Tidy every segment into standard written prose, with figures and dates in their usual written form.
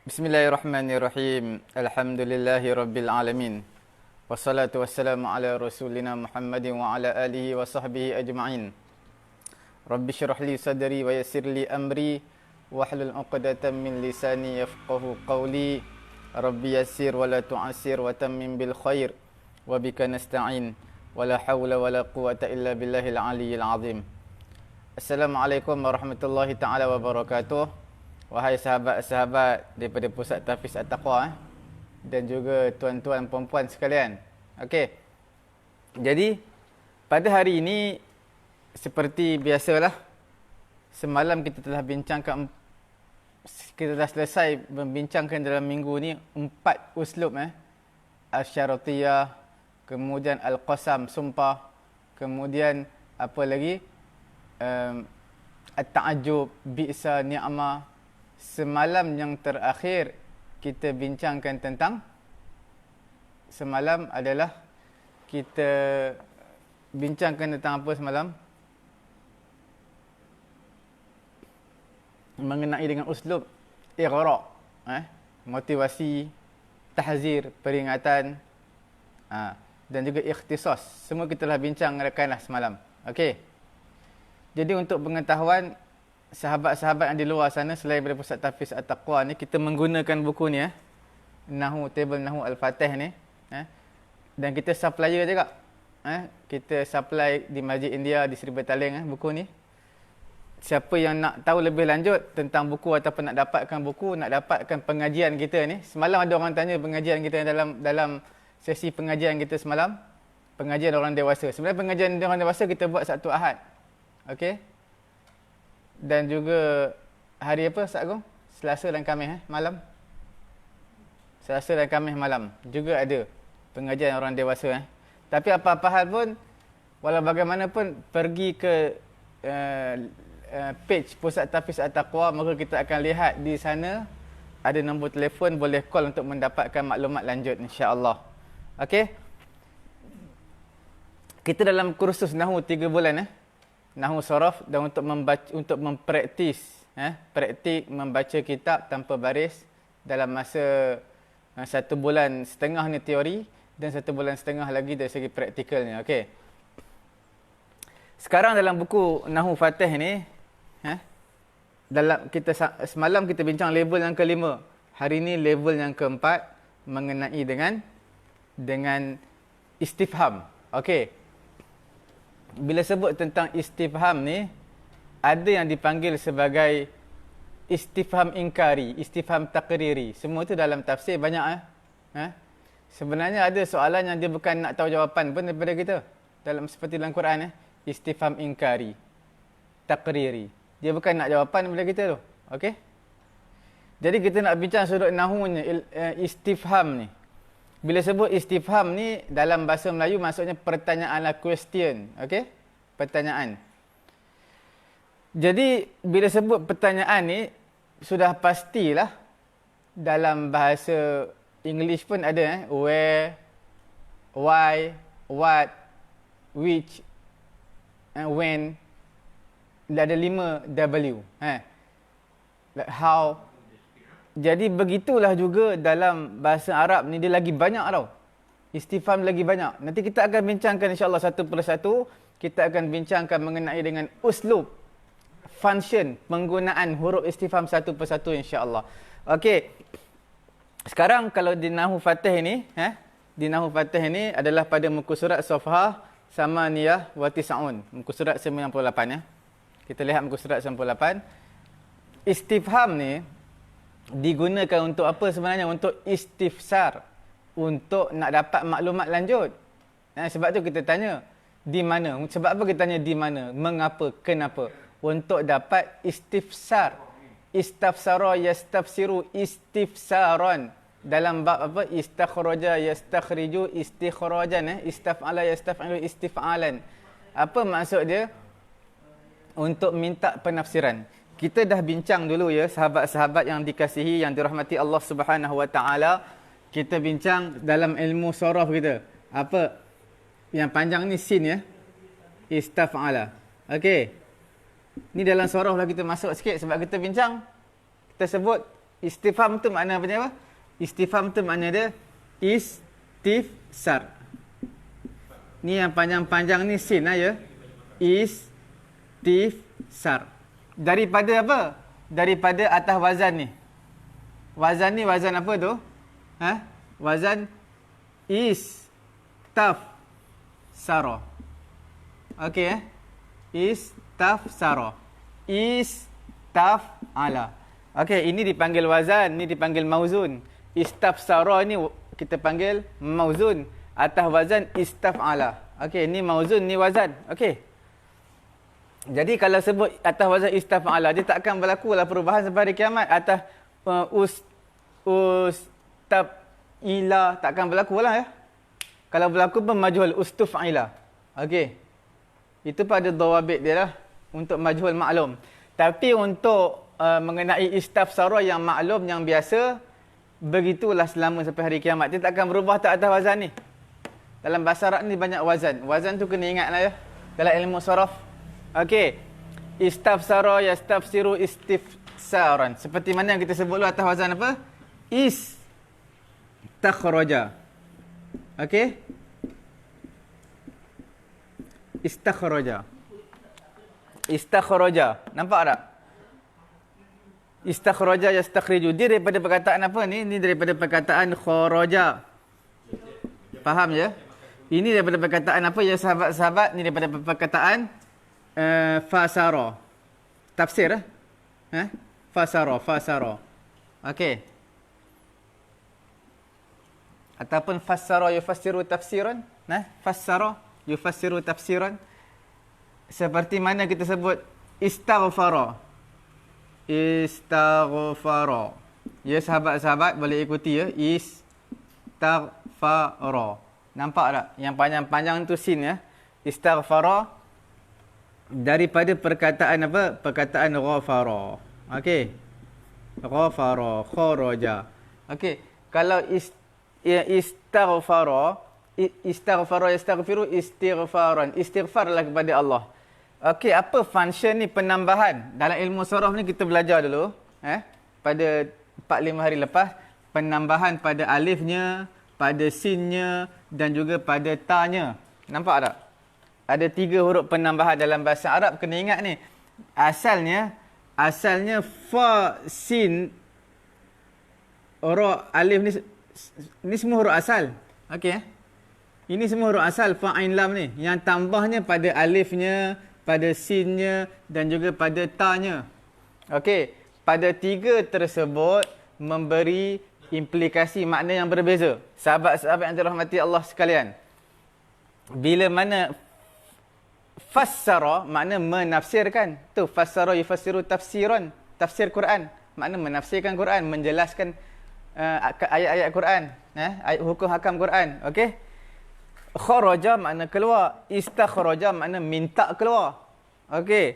Bismillahirrahmanirrahim. Alhamdulillahi rabbil alamin. Wassalatu wassalamu ala rasulina Muhammadin wa ala alihi wa sahbihi ajma'in. Rabbi syrah li sadri wa yassir li amri wahlul 'uqdatam min lisani yafqahu qawli. Rabbi yassir wa la tu'assir wa tammim bil khair wa bika nasta'in. Wa la hawla wa la quwwata illa billahil aliyyil azim. Assalamualaikum warahmatullahi taala wabarakatuh. Wahai sahabat-sahabat daripada Pusat Tahfiz At-Taqwa dan juga tuan-tuan perempuan sekalian. Okey. Jadi pada hari ini seperti biasalah, semalam kita telah selesai membincangkan dalam minggu ni 4 uslub Al-Syaratiyah, kemudian Al-Qasam, sumpah, kemudian apa lagi? At-Ta'ajjub, Bi'sa, Ni'mah. Semalam yang terakhir kita bincangkan tentang, semalam adalah kita bincangkan tentang apa semalam? Mengenai dengan uslub Ighra', motivasi, tahzir, peringatan, dan juga ikhtisas. Semua kita telah bincang rekanlah semalam. Okey. Jadi untuk pengetahuan sahabat-sahabat yang di luar sana, selain daripada Pusat Tahfiz At-Taqwa ni, kita menggunakan buku ni Table Nahu Al-Fatih ni, dan kita supplier juga. Kita supply di Masjid India di Seri Petaling buku ni. Siapa yang nak tahu lebih lanjut tentang buku ataupun nak dapatkan buku, nak dapatkan pengajian kita ni. Semalam ada orang tanya pengajian kita dalam sesi pengajian kita semalam, pengajian orang dewasa. Sebenarnya pengajian orang dewasa kita buat Sabtu Ahad. Okey. Dan juga hari apa Ustaz Agung? Selasa dan Khamis malam. Selasa dan Khamis malam juga ada pengajian orang dewasa. Tapi apa-apa hal pun, walau bagaimanapun, pergi ke page Pusat Tahfiz At-Taqwa, maka kita akan lihat di sana ada nombor telefon, boleh call untuk mendapatkan maklumat lanjut, insya-Allah. Okey. Kita dalam kursus Nahu 3 bulan Nahu Saraf, dan untuk membaca, untuk mempraktis praktik membaca kitab tanpa baris dalam masa 1 bulan setengah ni teori dan 1 bulan setengah lagi dari segi praktikalnya. Okey. Sekarang dalam buku Nahu Fatih ni, dalam kita semalam kita bincang level yang kelima. Hari ni level yang keempat, mengenai dengan istifham. Okey. Bila sebut tentang istifham ni, ada yang dipanggil sebagai istifham ingkari, istifham takriri. Semua tu dalam tafsir banyak. Sebenarnya ada soalan yang dia bukan nak tahu jawapan pun daripada kita. Seperti dalam Quran, istifham ingkari, takriri. Dia bukan nak jawapan daripada kita tu. Okey? Jadi kita nak bincang sudut nahunya istifham ni. Bila sebut istifham ni dalam bahasa Melayu, maksudnya pertanyaan lah, question. Okey? Pertanyaan. Jadi bila sebut pertanyaan ni, sudah pastilah dalam bahasa English pun ada where, why, what, which, and when. Ada 5 W. How. Jadi begitulah juga dalam bahasa Arab ni, dia lagi banyak tau. Istifham lagi banyak. Nanti kita akan bincangkan insya-Allah satu persatu. Kita akan bincangkan mengenai dengan uslub, function, penggunaan huruf istifham satu persatu insya-Allah. Okey. Sekarang kalau di Nahu Fatih ni, di Nahu Fatih ni adalah pada muka surat Safhah Samaniyah wa Tis'un. Muka surat 98 Kita lihat muka surat 98. Istifham ni digunakan untuk apa sebenarnya? Untuk istifsar, untuk nak dapat maklumat lanjut. Sebab tu kita tanya di mana. Sebab apa kita tanya di mana? Mengapa? Kenapa? Untuk dapat istifsar. Istafsara yastafsiru istifsaran. Dalam bab apa? Istakhraja yastakhriju istikhrajan. Istaf'ala yastaf'ilu istif'alan. Apa maksud dia? Untuk minta penafsiran. Kita dah bincang dulu sahabat-sahabat yang dikasihi, yang dirahmati Allah Subhanahu Wa Taala. Kita bincang dalam ilmu saraf kita. Apa? Yang panjang ni sin Istaf'ala. Okey. Ni dalam saraf lah kita masuk sikit sebab kita bincang. Kita sebut Istifham tu makna apa? Istifham tu makna dia istifsar. Ni yang panjang-panjang ni sin lah ya. Istifsar. Daripada apa? Daripada atas wazan ni. Wazan ni wazan apa tu? Wazan istafsara. Okey Istafsara. Istaf'ala. Okey, ini dipanggil wazan, ni dipanggil mauzun. Istafsara ni kita panggil mauzun. Atas wazan istaf'ala. Okey, ni mauzun, ni wazan. Okey. Jadi kalau sebut atas wazan istaf'ala, dia tak akan berlaku lah perubahan sampai hari kiamat. Atas ustaf'ila tak akan berlaku lah ya. Kalau berlaku pun majhul ustuf'ila. Okey. Itu pada dawabit dia lah untuk majhul maklum. Tapi untuk mengenai istafsara yang maklum, yang biasa, begitulah selama sampai hari kiamat. Dia tak akan berubah tak atas wazan ni. Dalam bahasa Arab ni banyak wazan. Wazan tu kena ingat lah ya. Dalam ilmu saraf. Okey. Istafsara, yastafsiru, istifsaran. Seperti mana yang kita sebut dulu atas wazan apa? Istakhraja. Okey. Istakhraja. Istakhraja. Nampak tak? Istakhraja yastakhriju. Dia daripada perkataan apa ni? Ini daripada perkataan kharaja. Faham ya? Ini daripada perkataan apa ya sahabat-sahabat? Ini daripada perkataan fasara. Tafsir Fasara. Okey. Ataupun fassara yufassiru tafsiran. Fassara yufassiru tafsiran. Seperti mana kita sebut istaghfara. Istaghfara. Ya sahabat-sahabat boleh ikuti ya. Istaghfara. Nampak tak? Yang panjang-panjang tu sin ya. Istaghfara daripada perkataan apa? Perkataan ghafara. Okey. Ghafara, kharaja. Okey. Kalau istaghfara, yastaghfiru istighfaran. Istighfarlah kepada Allah. Okey, apa function ni penambahan? Dalam ilmu saraf ni kita belajar dulu, pada 4-5 hari lepas, penambahan pada alifnya, pada sinnya dan juga pada ta-nya. Nampak tak? Ada 3 huruf penambahan dalam bahasa Arab, kena ingat ni. Asalnya fa, sin, ra, alif ni semua huruf asal. Okey. Ini semua huruf asal fa, ain, lam ni. Yang tambahnya pada alifnya, pada sinnya dan juga pada ta-nya. Okey, pada 3 tersebut memberi implikasi makna yang berbeza. Sahabat-sahabat yang dirahmati Allah sekalian. Bila mana fassara makna menafsirkan. Tu fassara yufassiru tafsiran, tafsir Quran. Makna menafsirkan Quran, menjelaskan ayat-ayat Quran, ayat hukum hakam Quran. Okey. Kharaja makna keluar, istakhraja makna minta keluar. Okey.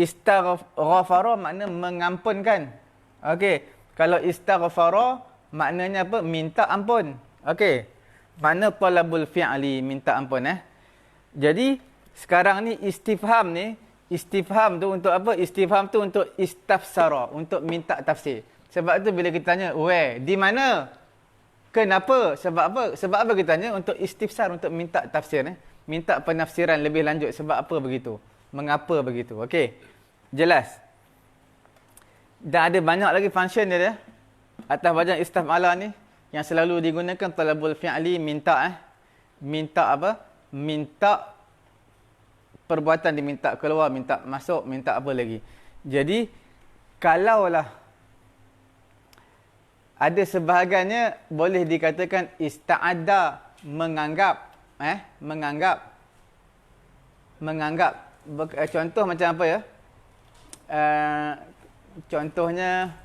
Istaghfara makna mengampunkan. Okey. Kalau istaghfara maknanya apa? Minta ampun. Okey. Makna talabul fi'li, minta ampun Jadi sekarang ni istifham tu untuk apa? Istifham tu untuk istafsara, untuk minta tafsir. Sebab tu bila kita tanya, where? Di mana? Kenapa? Sebab apa? Sebab apa kita tanya? Untuk istifsar, untuk minta tafsir. Minta penafsiran lebih lanjut. Sebab apa begitu? Mengapa begitu? Okey. Jelas. Dan ada banyak lagi function dia. Atas wazan istaf'ala ni. Yang selalu digunakan talabul fi'li, minta. Minta apa? Minta perbuatan diminta keluar, minta masuk, minta apa lagi. Jadi, kalaulah ada sebahagiannya boleh dikatakan ista'adda, menganggap. Menganggap. Contoh macam apa ya? Contohnya,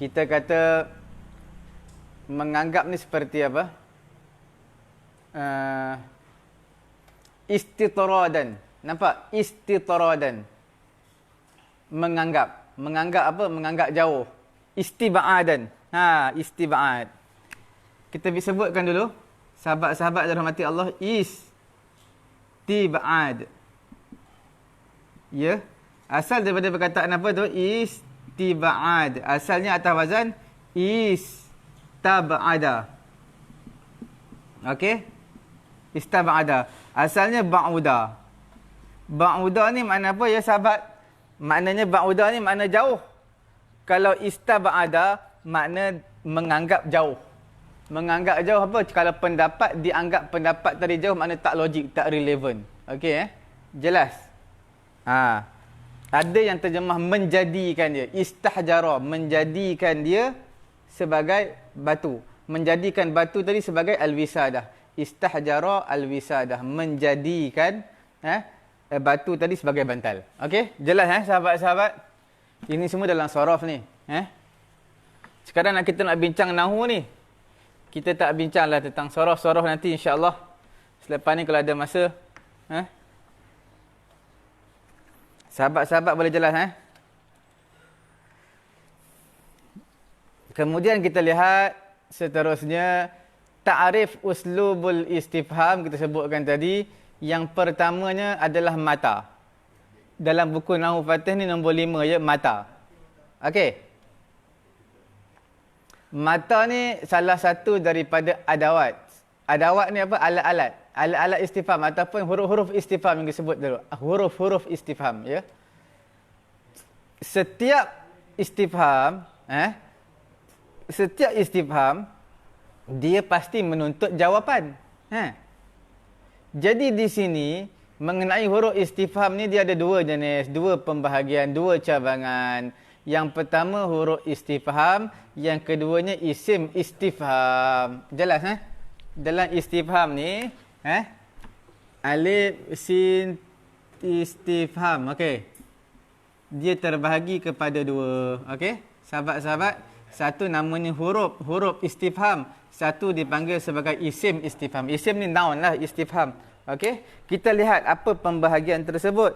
kita kata menganggap ni seperti apa? Istitradan. Nampak? Istitradan. Menganggap. Menganggap apa? Menganggap jauh. Istiba'adan. Istiba'ad. Kita sebutkan dulu. Sahabat-sahabat yang dirahmati Allah. Istiba'ad. Ya. Asal daripada perkataan apa tu? istib'ad. Asalnya atas wazan istab'ada. Okey? Istab'ada. Asalnya ba'uda. Ba'uda ni makna apa ya sahabat? Maknanya ba'uda ni makna jauh. Kalau istab'ada makna menganggap jauh. Menganggap jauh apa? Kalau pendapat dianggap pendapat tadi jauh, makna tak logik, tak relevan. Okey Jelas? Ada yang terjemah menjadikan dia. Istahjara, menjadikan dia sebagai batu. Menjadikan batu tadi sebagai al-wisadah. Istahjara al-wisadah. Menjadikan batu tadi sebagai bantal. Okey? Jelas sahabat-sahabat? Ini semua dalam sorof ni. Sekarang kita nak bincang nahu ni. Kita tak bincanglah tentang sorof-sorof nanti insya-Allah. Selepas ni kalau ada masa. Sahabat-sahabat boleh jelas Kemudian kita lihat seterusnya ta'rif uslubul istifham kita sebutkan tadi. Yang pertamanya adalah mata. Dalam buku Nahwu Fatih ni nombor 5 ya, mata. Okey. Mata ni salah satu daripada adawat. Adawat ni apa? Alat-alat. Alat-alat istifham ataupun huruf-huruf istifham yang disebut dulu. Huruf-huruf istifham ya. Setiap istifham dia pasti menuntut jawapan. Jadi di sini mengenai huruf istifham ni dia ada dua jenis, dua pembahagian, dua cabangan. Yang pertama huruf istifham, yang keduanya isim istifham. Jelas Dalam istifham ni alif, sin, istifham. Okey. Dia terbahagi kepada dua. Okey. Sahabat-sahabat, satu namanya huruf istifham. Satu dipanggil sebagai isim istifham. Isim ni noun lah, istifham. Okey. Kita lihat apa pembahagian tersebut.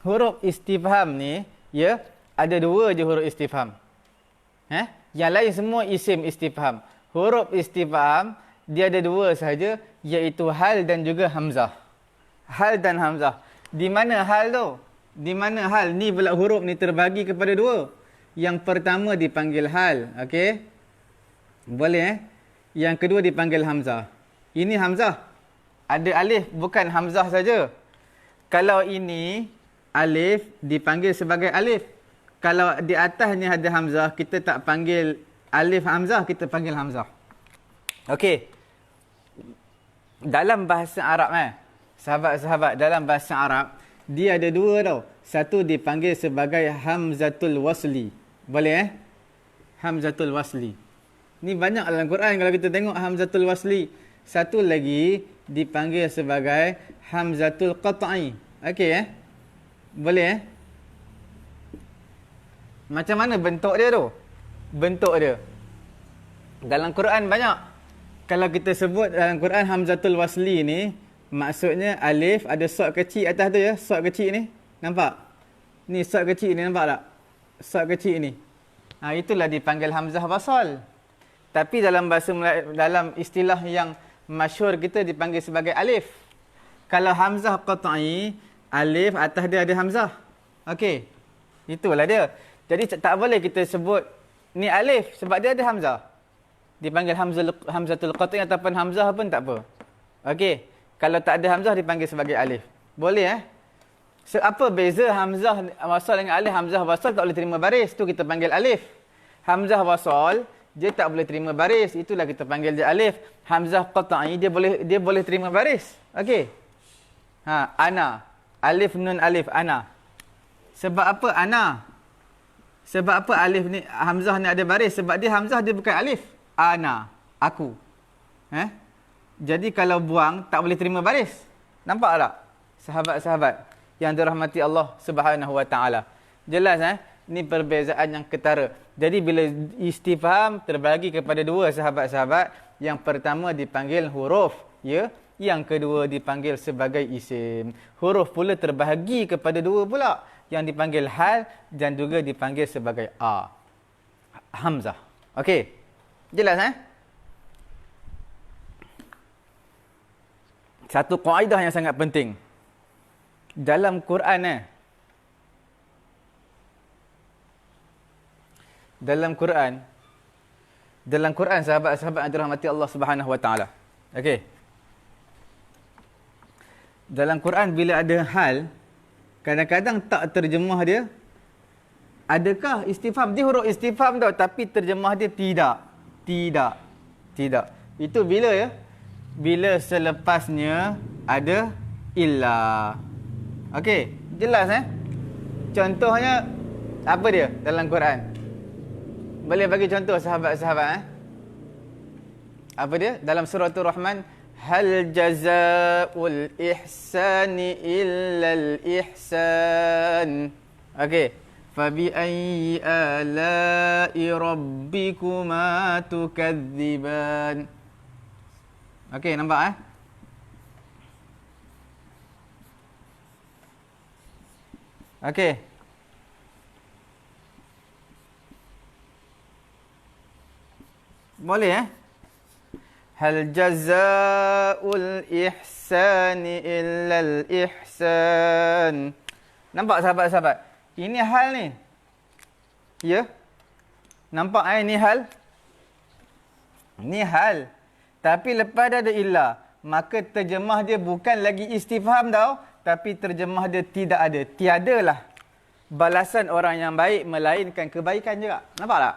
Huruf istifham ni, ya, ada dua je huruf istifham. Yang lain semua isim istifham. Huruf istifham dia ada dua sahaja, iaitu hal dan juga hamzah. Hal dan hamzah. Di mana hal tu? Di mana hal? Ni pula huruf ni terbagi kepada dua. Yang pertama dipanggil hal. Okey? Boleh Yang kedua dipanggil hamzah. Ini hamzah. Ada alif, bukan hamzah saja. Kalau ini alif dipanggil sebagai alif. Kalau di atasnya ada hamzah, kita tak panggil alif hamzah, kita panggil hamzah. Okey. Dalam bahasa Arab sahabat-sahabat, dalam bahasa Arab dia ada dua tau. Satu dipanggil sebagai hamzatul wasli. Boleh Hamzatul wasli. Ni banyak dalam Quran kalau kita tengok hamzatul wasli. Satu lagi dipanggil sebagai hamzatul qat'i. Okey Boleh Macam mana bentuk dia tu? Bentuk dia dalam Quran banyak. Kalau kita sebut dalam Quran hamzatul wasli ni, maksudnya alif ada sod kecil atas tu ya, sod kecil ni. Nampak? Ni sod kecil ni, nampak tak? Sod kecil ni. Itulah dipanggil hamzah wasal. Tapi dalam bahasa dalam istilah yang masyhur kita dipanggil sebagai alif. Kalau hamzah qat'i, alif atas dia ada hamzah. Okey. Itulah dia. Jadi tak boleh kita sebut ni alif sebab dia ada hamzah. Dipanggil hamzatul qat'i ataupun hamzah pun tak apa. Okey. Kalau tak ada hamzah dipanggil sebagai alif. Boleh apa beza hamzah wasal dengan alif? Hamzah wasal tak boleh terima baris, tu kita panggil alif. Hamzah wasal dia tak boleh terima baris, itulah kita panggil dia alif. Hamzah qat'i dia boleh terima baris. Okey. Ana. Alif nun alif ana. Sebab apa ana? Sebab apa alif ni hamzah ni ada baris? Sebab dia hamzah dia bukan alif. Ana, aku. Jadi kalau buang tak boleh terima baris. Nampak tak? Sahabat-sahabat yang dirahmati Allah Subhanahu Wa Taala. Jelas ni perbezaan yang ketara. Jadi bila istifham terbagi kepada dua sahabat-sahabat, yang pertama dipanggil huruf, ya, yang kedua dipanggil sebagai isim. Huruf pula terbahagi kepada dua pula, yang dipanggil hal dan juga dipanggil sebagai hamzah. Okey. Jelas Satu kaedah yang sangat penting. Dalam Quran dalam Quran sahabat-sahabat yang dirahmati Allah Subhanahu Wa Taala. Okey. Dalam Quran bila ada hal, kadang-kadang tak terjemah dia. Adakah istifham? Dia huruf istifham tau, tapi terjemah dia tidak. Tidak. Itu bila ya? Bila selepasnya ada illa. Okey, jelas Contohnya apa dia dalam Quran? Boleh bagi contoh sahabat-sahabat Apa dia? Dalam surah Ar-Rahman, hal jazaa'ul ihsani illal ihsan. Okey. Fabi ayyi ala'i rabbikuma tukadziban. Okey, nampak Okey. Boleh Hal jazaa'ul ihsani illal ihsan. Nampak sahabat-sahabat? Ini hal ni. Ya? Nampak ini hal? Ini hal. Tapi lepas dia ada illa, maka terjemah dia bukan lagi istifham tau, tapi terjemah dia tidak ada. Tiadalah balasan orang yang baik melainkan kebaikan juga. Nampak tak?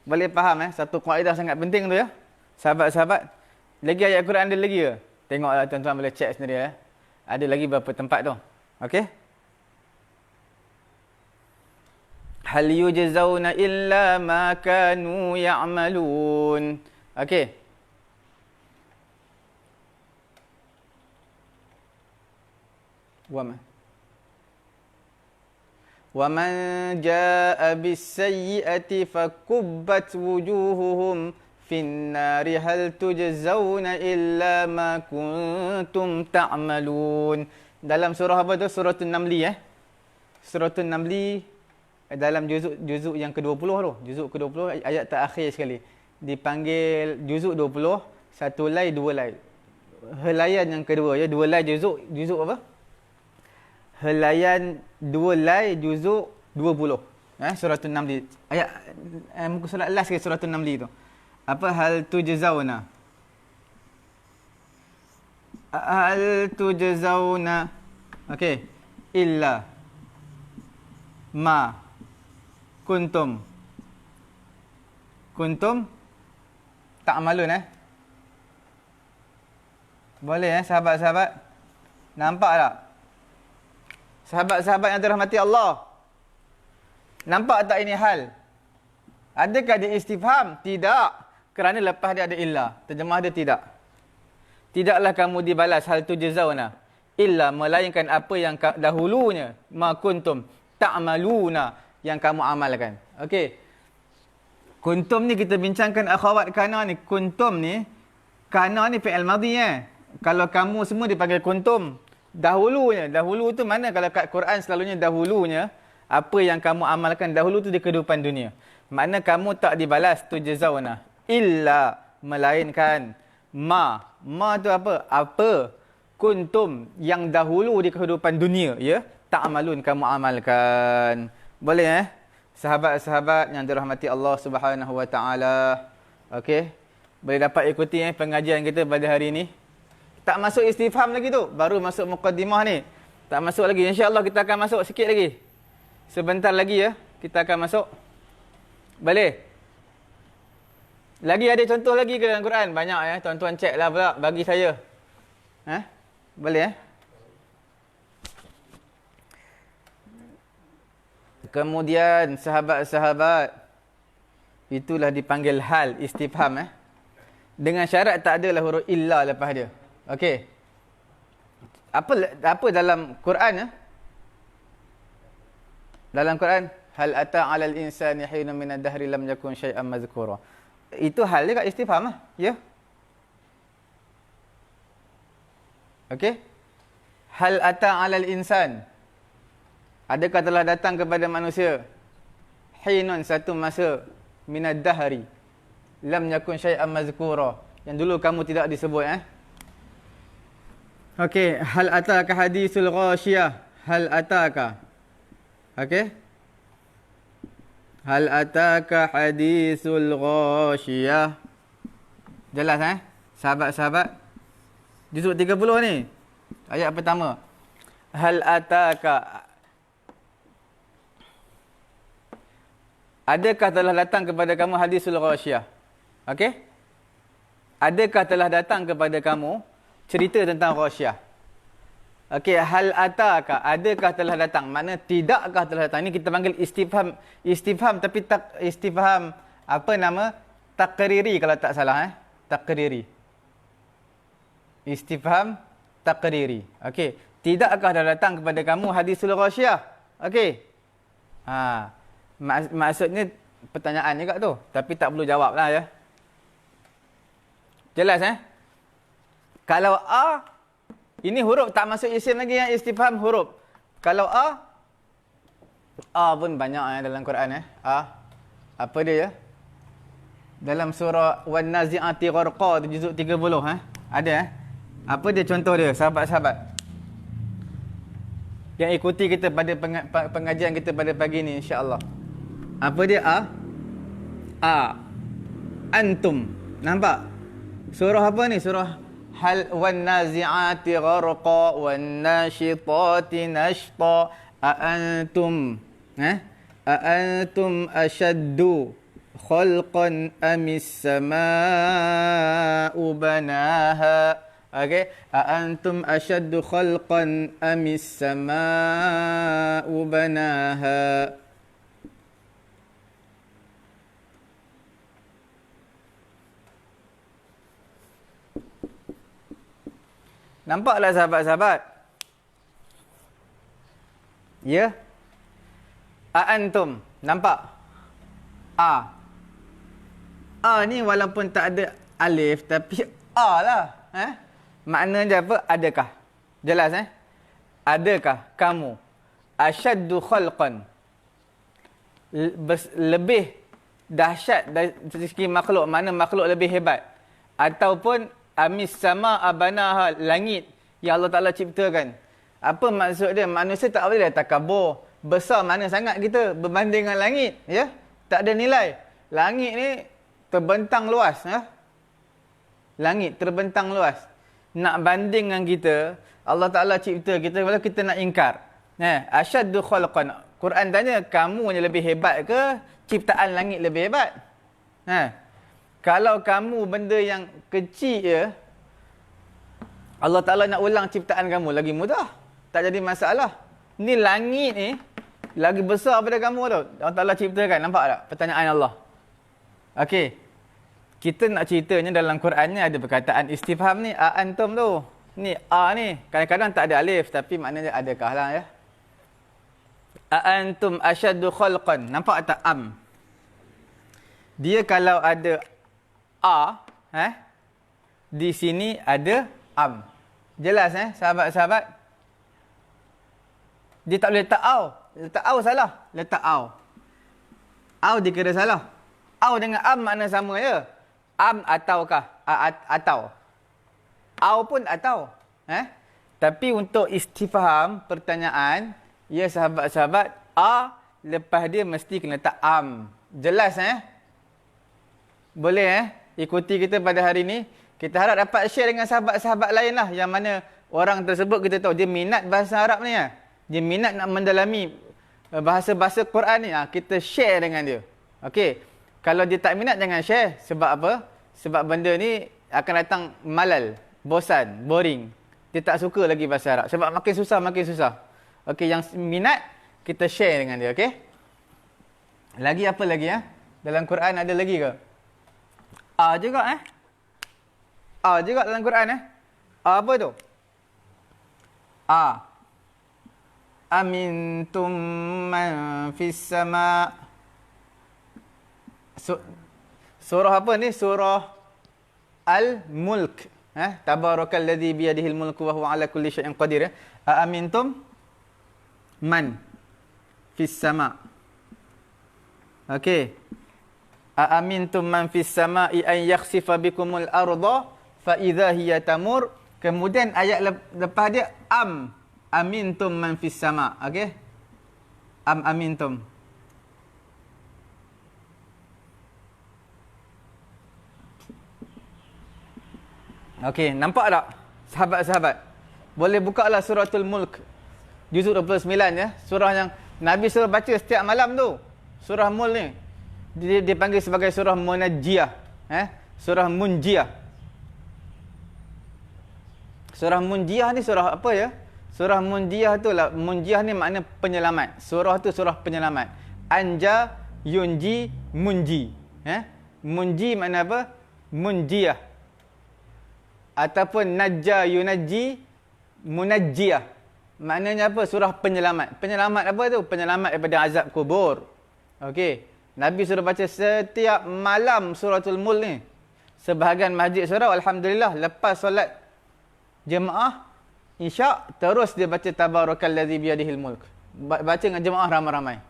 Boleh faham satu kaedah sangat penting tu ya. Sahabat-sahabat, lagi ayat Quran ada lagi ke? Tengoklah tuan-tuan boleh check sendiri Ada lagi berapa tempat tu. Okey? Hal yujzauna illa ma kanu ya'malun. Okey. Wa man jaa'a bis-sayyi'ati fakubbat wujuhuhum fin nari hal tujzauna illa ma kuntum ta'malun. Dalam surah apa tu? Surah An-Naml Surah An-Naml dalam juzuk yang ke-20 tu. Juzuk ke-20 ayat terakhir sekali. Dipanggil juzuk 20, satu lay, dua lay. Helaian yang kedua ya, dua lay juzuk apa? Helaian dua lay juzuk 20. Surah An-Naml. Ayat muka surat last ke surah An-Naml tu. Apa hal tujzauna? Hal tujzauna. Okey. Illa ma kuntum ta'malun Boleh sahabat-sahabat? Nampak tak? Sahabat-sahabat yang dirahmati Allah. Nampak tak ini hal? Adakah dia istifham? Tidak. Kerana lepas dia ada illa. Terjemah dia tidak. Tidaklah kamu dibalas hal tujzauna illa melainkan apa yang dahulunya ma kuntum ta'maluna yang kamu amalkan. Okey. Kuntum ni kita bincangkan akhawat kana ni. Kuntum ni, kana ni fi'il madhi Kalau kamu semua dipanggil kuntum. Dahulunya. Dahulu tu mana kalau kat Quran selalunya dahulunya. Apa yang kamu amalkan dahulu tu di kehidupan dunia. Makna kamu tak dibalas tujzauna illa melainkan ma. Ma tu apa? Apa kuntum yang dahulu di kehidupan dunia ya. Ta'malun kamu amalkan. Boleh sahabat-sahabat yang dirahmati Allah Subhanahu Wa Taala. Okey. Boleh dapat ikuti pengajian kita pada hari ini. Tak masuk istifham lagi tu. Baru masuk muqaddimah ni. Tak masuk lagi. InsyaAllah kita akan masuk sikit lagi. Sebentar lagi kita akan masuk. Boleh? Lagi ada contoh lagi ke dalam Quran? Banyak tuan-tuan cek lah pula bagi saya. Boleh Kemudian sahabat-sahabat, itulah dipanggil hal istifham dengan syarat tak adalah huruf illa lepas dia. Okey. Apa dalam Quran Dalam Quran, hal ata 'alal insani hinun minad dahri lam yakun syai'an mazkura. Itu hal dia kat istifham ya. Okey. Hal ata 'alal insan. Adakah telah datang kepada manusia hinun satu masa minad dahri lam yakun syai'an mazkura, yang dulu kamu tidak disebut Okey, hal ataka hadisul ghasyiyah. Hal ataka. Okey. Hal ataka hadithul ghashiyah. Jelas sahabat-sahabat? Juzuk 30 ni. Ayat pertama. Hal ataka. Adakah telah datang kepada kamu hadisul ghashiyah? Okey? Adakah telah datang kepada kamu cerita tentang ghashiyah? Okey, hal ataka, adakah telah datang? Makna tidakkah telah datang? Ini kita panggil istifham. Istifham tapi tak istifham apa nama? Takriri kalau tak salah Takriri. Istifham takriri. Okey, tidakkah dah datang kepada kamu hadisul ghashiyah? Okey. Maksudnya pertanyaan juga tu, tapi tak perlu jawablah ya. Jelas Kalau ini huruf tak masuk isim lagi istifham huruf. Kalau pun banyak dalam Quran Apa dia ya? Dalam surah Wan Nazi'ati Gharqa juzuk 30 ada Apa dia contoh dia sahabat-sahabat? Yang ikuti kita pada pengajian kita pada pagi ni insya-Allah. Apa dia antum. Nampak? Surah apa ni? Surah Hal wan nazi'ati gharqa wan nashitati nashta antum antum ashaddu khalqan amis samaa'u banaha. Okey, antum ashaddu khalqan amis samaa'u banaha. Nampaklah sahabat-sahabat? Ya? Antum. Nampak? Ni walaupun tak ada alif tapi lah. Maknanya apa? Adakah? Jelas Adakah kamu asyaddu khalqan, lebih dahsyat dari segi makhluk, mana makhluk lebih hebat, ataupun amis sama abanaha, langit yang Allah Ta'ala ciptakan. Apa maksud dia? Manusia tak boleh takabur. Besar mana sangat kita berbanding dengan langit. Ya? Tak ada nilai. Langit ni terbentang luas. Langit terbentang luas. Nak banding dengan kita, Allah Ta'ala cipta kita, kalau kita nak ingkar. Asyaddu khalqan. Quran tanya, kamu yang lebih hebat ke ciptaan langit lebih hebat? Kalau kamu benda yang kecil je, Allah Ta'ala nak ulang ciptaan kamu, lagi mudah. Tak jadi masalah. Ni langit ni, lagi besar daripada kamu tu. Allah Ta'ala ciptakan. Nampak tak pertanyaan Allah? Okey. Kita nak ceritanya dalam Quran ni ada perkataan istifham ni, antum tu. Ni ni. Kadang-kadang tak ada alif, tapi maknanya adakah lah ya. Antum asyaddu khalqan. Nampak tak Dia kalau ada di sini ada Jelas sahabat-sahabat? Dia tak boleh letak Letak salah. Letak dikira salah. Dengan makna sama je. Ataukah? Atau. Pun atau. Tapi untuk istifham pertanyaan, ya sahabat-sahabat, lepas dia mesti kena letak Jelas Boleh ikuti kita pada hari ini. Kita harap dapat share dengan sahabat-sahabat lain lah. Yang mana orang tersebut kita tahu dia minat bahasa Arab ni. Dia minat nak mendalami bahasa-bahasa Quran ni. Kita share dengan dia. Okey. Kalau dia tak minat jangan share. Sebab apa? Sebab benda ni akan datang malal. Bosan. Boring. Dia tak suka lagi bahasa Arab. Sebab makin susah. Okey. Yang minat kita share dengan dia. Okey. Lagi apa lagi Dalam Quran ada lagi ke? Juga juga dalam Quran apa tu? Amintum man fis sama. Surah apa ni? Surah Al-Mulk. Tabarakalladzi biyadihil mulku wa huwa ala kulli syai'in qadir. Amintum man fis sama. Okey. Amintum man fis sama'i an yakhsifa bikumul arda fa idza hiya tamur. Kemudian ayat lepas dia amintum man fis sama'. Okey? Amintum. Okey, nampak tak sahabat-sahabat? Boleh buka lah suratul Mulk. Juzuk 29 ya. Surah yang Nabi suruh baca setiap malam tu. Surah Mulk ni. Dia dipanggil sebagai surah Munajjiyah. Surah Munjiyah. Surah Munjiyah ni surah apa ya? Surah Munjiyah tu lah. Munjiyah ni makna penyelamat. Surah tu surah penyelamat. Anja, Yunji, Munji. Munji makna apa? Munjiyah. Ataupun Najja, Yunajji, Munajjiyah. Maknanya apa? Surah penyelamat. Penyelamat apa tu? Penyelamat daripada azab kubur. Okey. Nabi suruh baca setiap malam suratul Mulk ni. Sebahagian masjid surau, alhamdulillah, lepas solat jemaah Isyak, terus dia baca Tabarakallazi biyadihil mulk. Baca dengan jemaah ramai-ramai.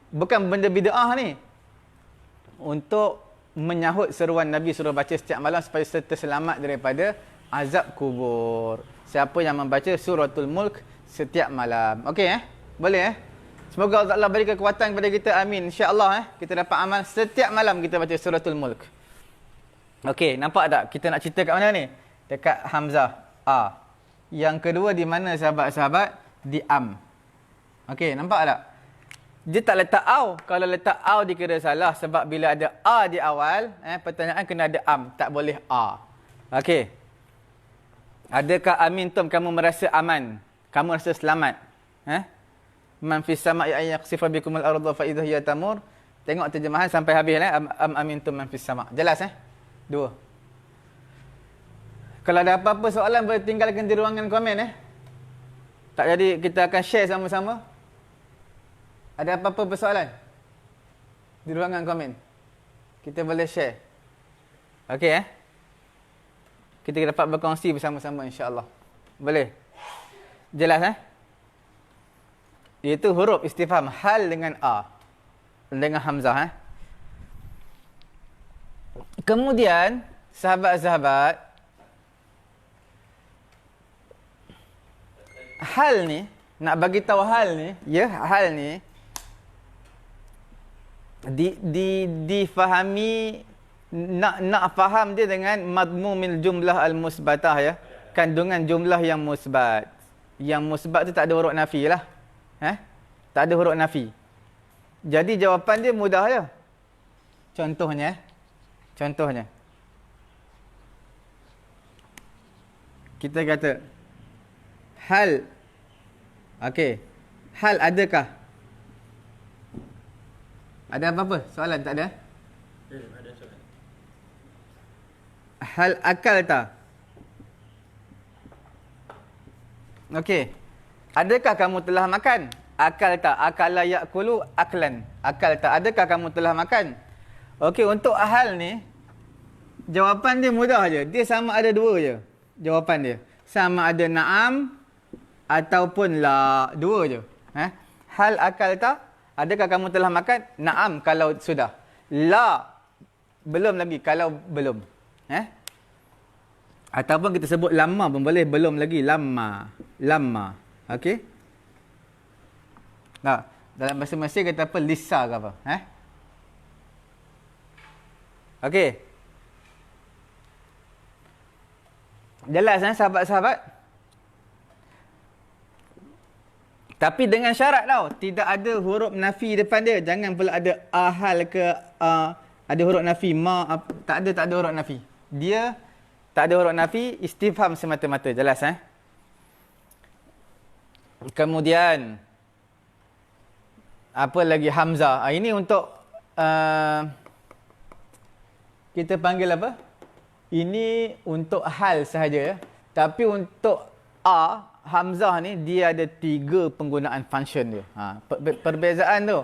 Bukan benda bid'ah ni. Untuk menyahut seruan Nabi suruh baca setiap malam supaya terselamat daripada azab kubur. Siapa yang membaca suratul Mulk setiap malam. Okey Boleh Semoga Allah beri kekuatan kepada kita. Amin. InsyaAllah kita dapat amal setiap malam kita baca suratul Mulk. Okey, nampak tak? Kita nak cerita kat mana ni? Dekat Hamzah. Yang kedua di mana sahabat-sahabat? Di Am. Okey, nampak tak? Dia tak letak Au. Kalau letak Au dikira salah sebab bila ada A di awal, pertanyaan kena ada Am. Tak boleh A. Okey. Adakah amintum kamu merasa aman? Kamu rasa selamat? Man fis sama'i ay yakhsifa bikumul arda fa idha hiya tamur. Tengok terjemahan sampai habis am amintum man fis sama'. Jelas 2. Kalau ada apa-apa soalan boleh tinggalkan di ruangan komen Tak jadi kita akan share sama-sama. Ada apa-apa persoalan? Di ruangan komen. Kita boleh share. Okey Kita dapat berkongsi bersama-sama insya-Allah. Boleh? Jelas Iaitu huruf istifham hal dengan A. Dengan hamzah Kemudian sahabat-sahabat, hal ni, nak bagi tahu hal ni, hal ni difahami, nak faham dia dengan madmumil jumlah al-musbatah kandungan jumlah yang musbat. Yang musbat tu tak ada huruf nafi lah. Tak ada huruf nafi. Jadi jawapan dia mudah je. Contohnya kita kata hal. Okey. Hal adakah? Ada apa-apa? Soalan tak ada? Ada soalan. Hal akal tak? Okey. Adakah kamu telah makan? Akal tak? Akala yakulu aklan. Akal tak? Adakah kamu telah makan? Okey, untuk hal ni jawapan dia mudah je. Dia sama ada 2 je. Jawapan dia. Sama ada na'am ataupun la. 2 je. Hal akal tak? Adakah kamu telah makan? Na'am kalau sudah. La belum lagi kalau belum. Ataupun kita sebut lama pun boleh, belum lagi lama. Okey? Nah, dalam bahasa Mesir kata apa? Lisa ke apa? Okey. Jelas sahabat-sahabat? Tapi dengan syarat tau, tidak ada huruf nafi depan dia. Jangan pula ada ahal ke ada huruf nafi, tak ada huruf nafi. Dia tak ada huruf nafi, istifham semata-mata. Jelas Kemudian apa lagi? Hamzah. Ini untuk kita panggil apa? Ini untuk hal sahaja Tapi untuk Hamzah ni dia ada 3 penggunaan function dia. Perbezaan tu.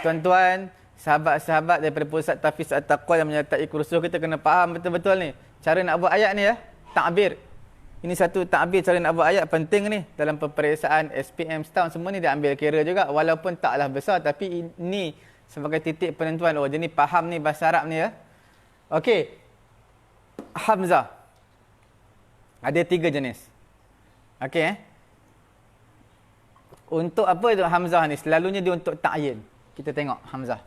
Tuan-tuan, sahabat-sahabat daripada Pusat Tahfiz At-Taqwa yang menyertai kursus kita kena faham betul-betul ni. Cara nak buat ayat ni takbir. Ini satu takbir cara nak buat ayat penting ni. Dalam peperiksaan SPM setahun semua ni dia ambil kira juga. Walaupun taklah besar tapi ini sebagai titik penentuan. Oh, jadi faham ni bahasa Arab ni Okey. Hamzah. Ada 3 jenis. Okey Untuk apa itu Hamzah ni? Selalunya dia untuk ta'yin. Kita tengok Hamzah.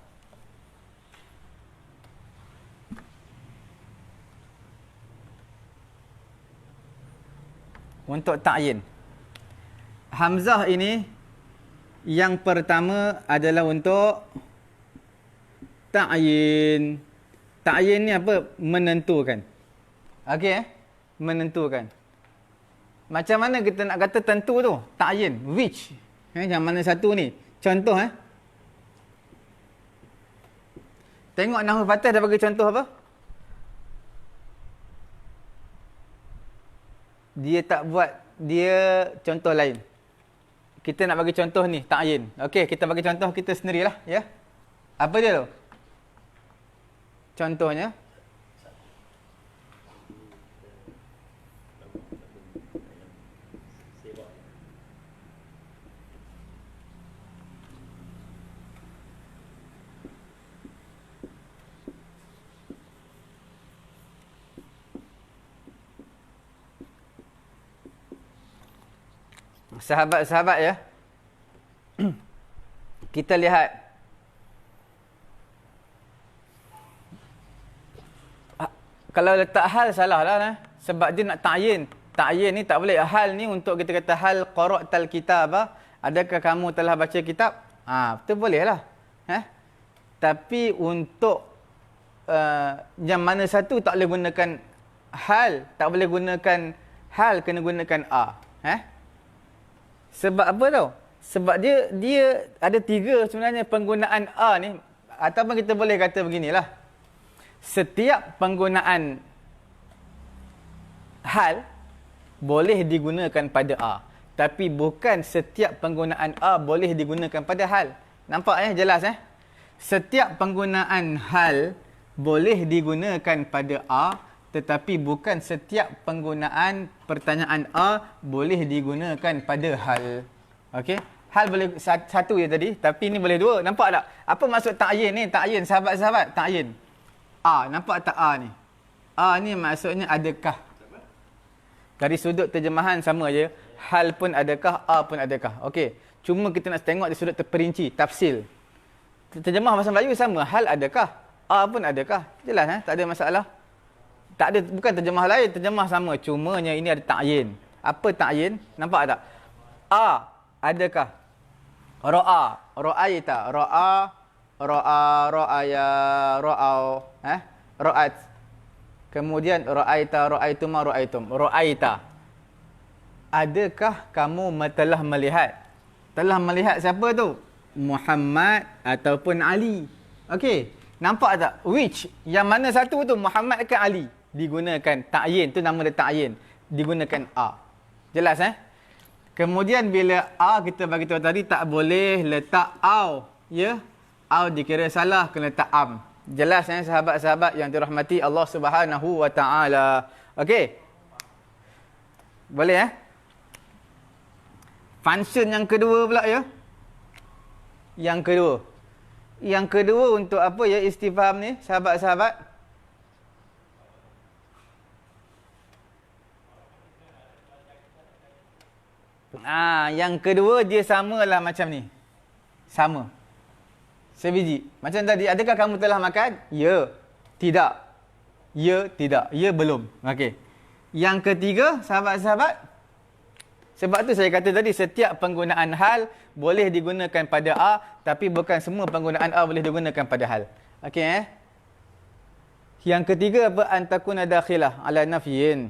Untuk ta'yin. Hamzah ini yang pertama adalah untuk ta'yin. Ta'yin ni apa? Menentukan. Okey menentukan. Macam mana kita nak kata tentu tu? Ta'yin. Which? Yang mana satu ni? Contoh Tengok Nahwu Fatah dah bagi contoh apa? Dia tak buat, dia contoh lain. Kita nak bagi contoh ni, ta'yin. Okey, kita bagi contoh kita sendirilah, ya. Apa dia tu? Contohnya. Sahabat-sahabat ya. Kita lihat kalau letak hal salah lah sebab dia nak ta'yin. Ta'yin ni tak boleh. Hal ni untuk kita kata hal qara'tal kitab. Adakah kamu telah baca kitab? Betul boleh lah. Tapi untuk yang mana satu tak boleh gunakan hal, tak boleh gunakan hal, kena gunakan sebab apa tau? Sebab dia ada 3 sebenarnya penggunaan a ni, ataupun kita boleh kata beginilah. Setiap penggunaan hal boleh digunakan pada a, tapi bukan setiap penggunaan a boleh digunakan pada hal. Nampak jelas Setiap penggunaan hal boleh digunakan pada a, tetapi bukan setiap penggunaan pertanyaan a boleh digunakan pada hal. Okey? Hal boleh satu je tadi, tapi ni boleh 2. Nampak tak? Apa maksud ta'yin ni? Ta'yin, sahabat-sahabat, ta'yin. Nampak tak a ni? A ni maksudnya adakah. Dari sudut terjemahan sama je. Hal pun adakah, a pun adakah. Okey. Cuma kita nak tengok di sudut terperinci, tafsil. Terjemah bahasa Melayu sama. Hal adakah, a pun adakah. Jelas tak ada masalah. Tak ada, bukan terjemah lain, terjemah sama. Cumanya ini ada ta'yin. Apa ta'yin? Nampak tak? A, adakah? Ra'a, ra'aita, ra'a, ra'aya, ra'au, ra'at. Kemudian ra'aita, ra'aituma, ra'aitum. Ra'aita. Adakah kamu telah melihat? Telah melihat siapa tu? Muhammad ataupun Ali. Okey. Nampak tak? Which? Yang mana satu tu? Muhammad ke Ali? Digunakan ta'yin. Tu nama dia ta'yin. Digunakan a. Jelas Kemudian bila a kita bagi tahu tadi tak boleh letak au. Ya? Au dikira salah, kena letak am. Jelas sahabat-sahabat yang dirahmati Allah Subhanahu wa taala. Okey. Boleh Function yang kedua pula ya. Yang kedua untuk apa ya istifham ni sahabat-sahabat? Yang kedua dia samalah macam ni. Sama. Sebiji. Macam tadi, adakah kamu telah makan? Ya. Tidak. Ya, tidak. Ya, belum. Okey. Yang ketiga, sahabat-sahabat. Sebab tu saya kata tadi, setiap penggunaan hal boleh digunakan pada a, tapi bukan semua penggunaan a boleh digunakan pada hal. Okey Yang ketiga apa? Antakuna dakhilah ala nafyin.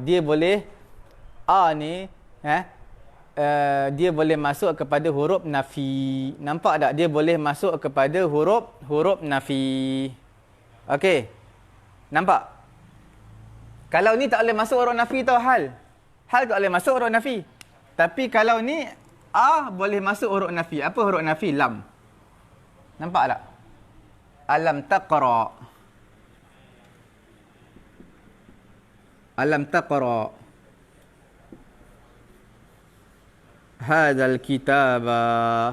Dia boleh a ni dia boleh masuk kepada huruf nafi. Nampak tak? Dia boleh masuk kepada huruf nafi. Okey. Nampak? Kalau ni tak boleh masuk huruf nafi tau hal. Hal tak boleh masuk huruf nafi. Tapi kalau ni a boleh masuk huruf nafi. Apa huruf nafi? Lam. Nampak tak? Alam taqra. Alam taqra hadzal kitaba.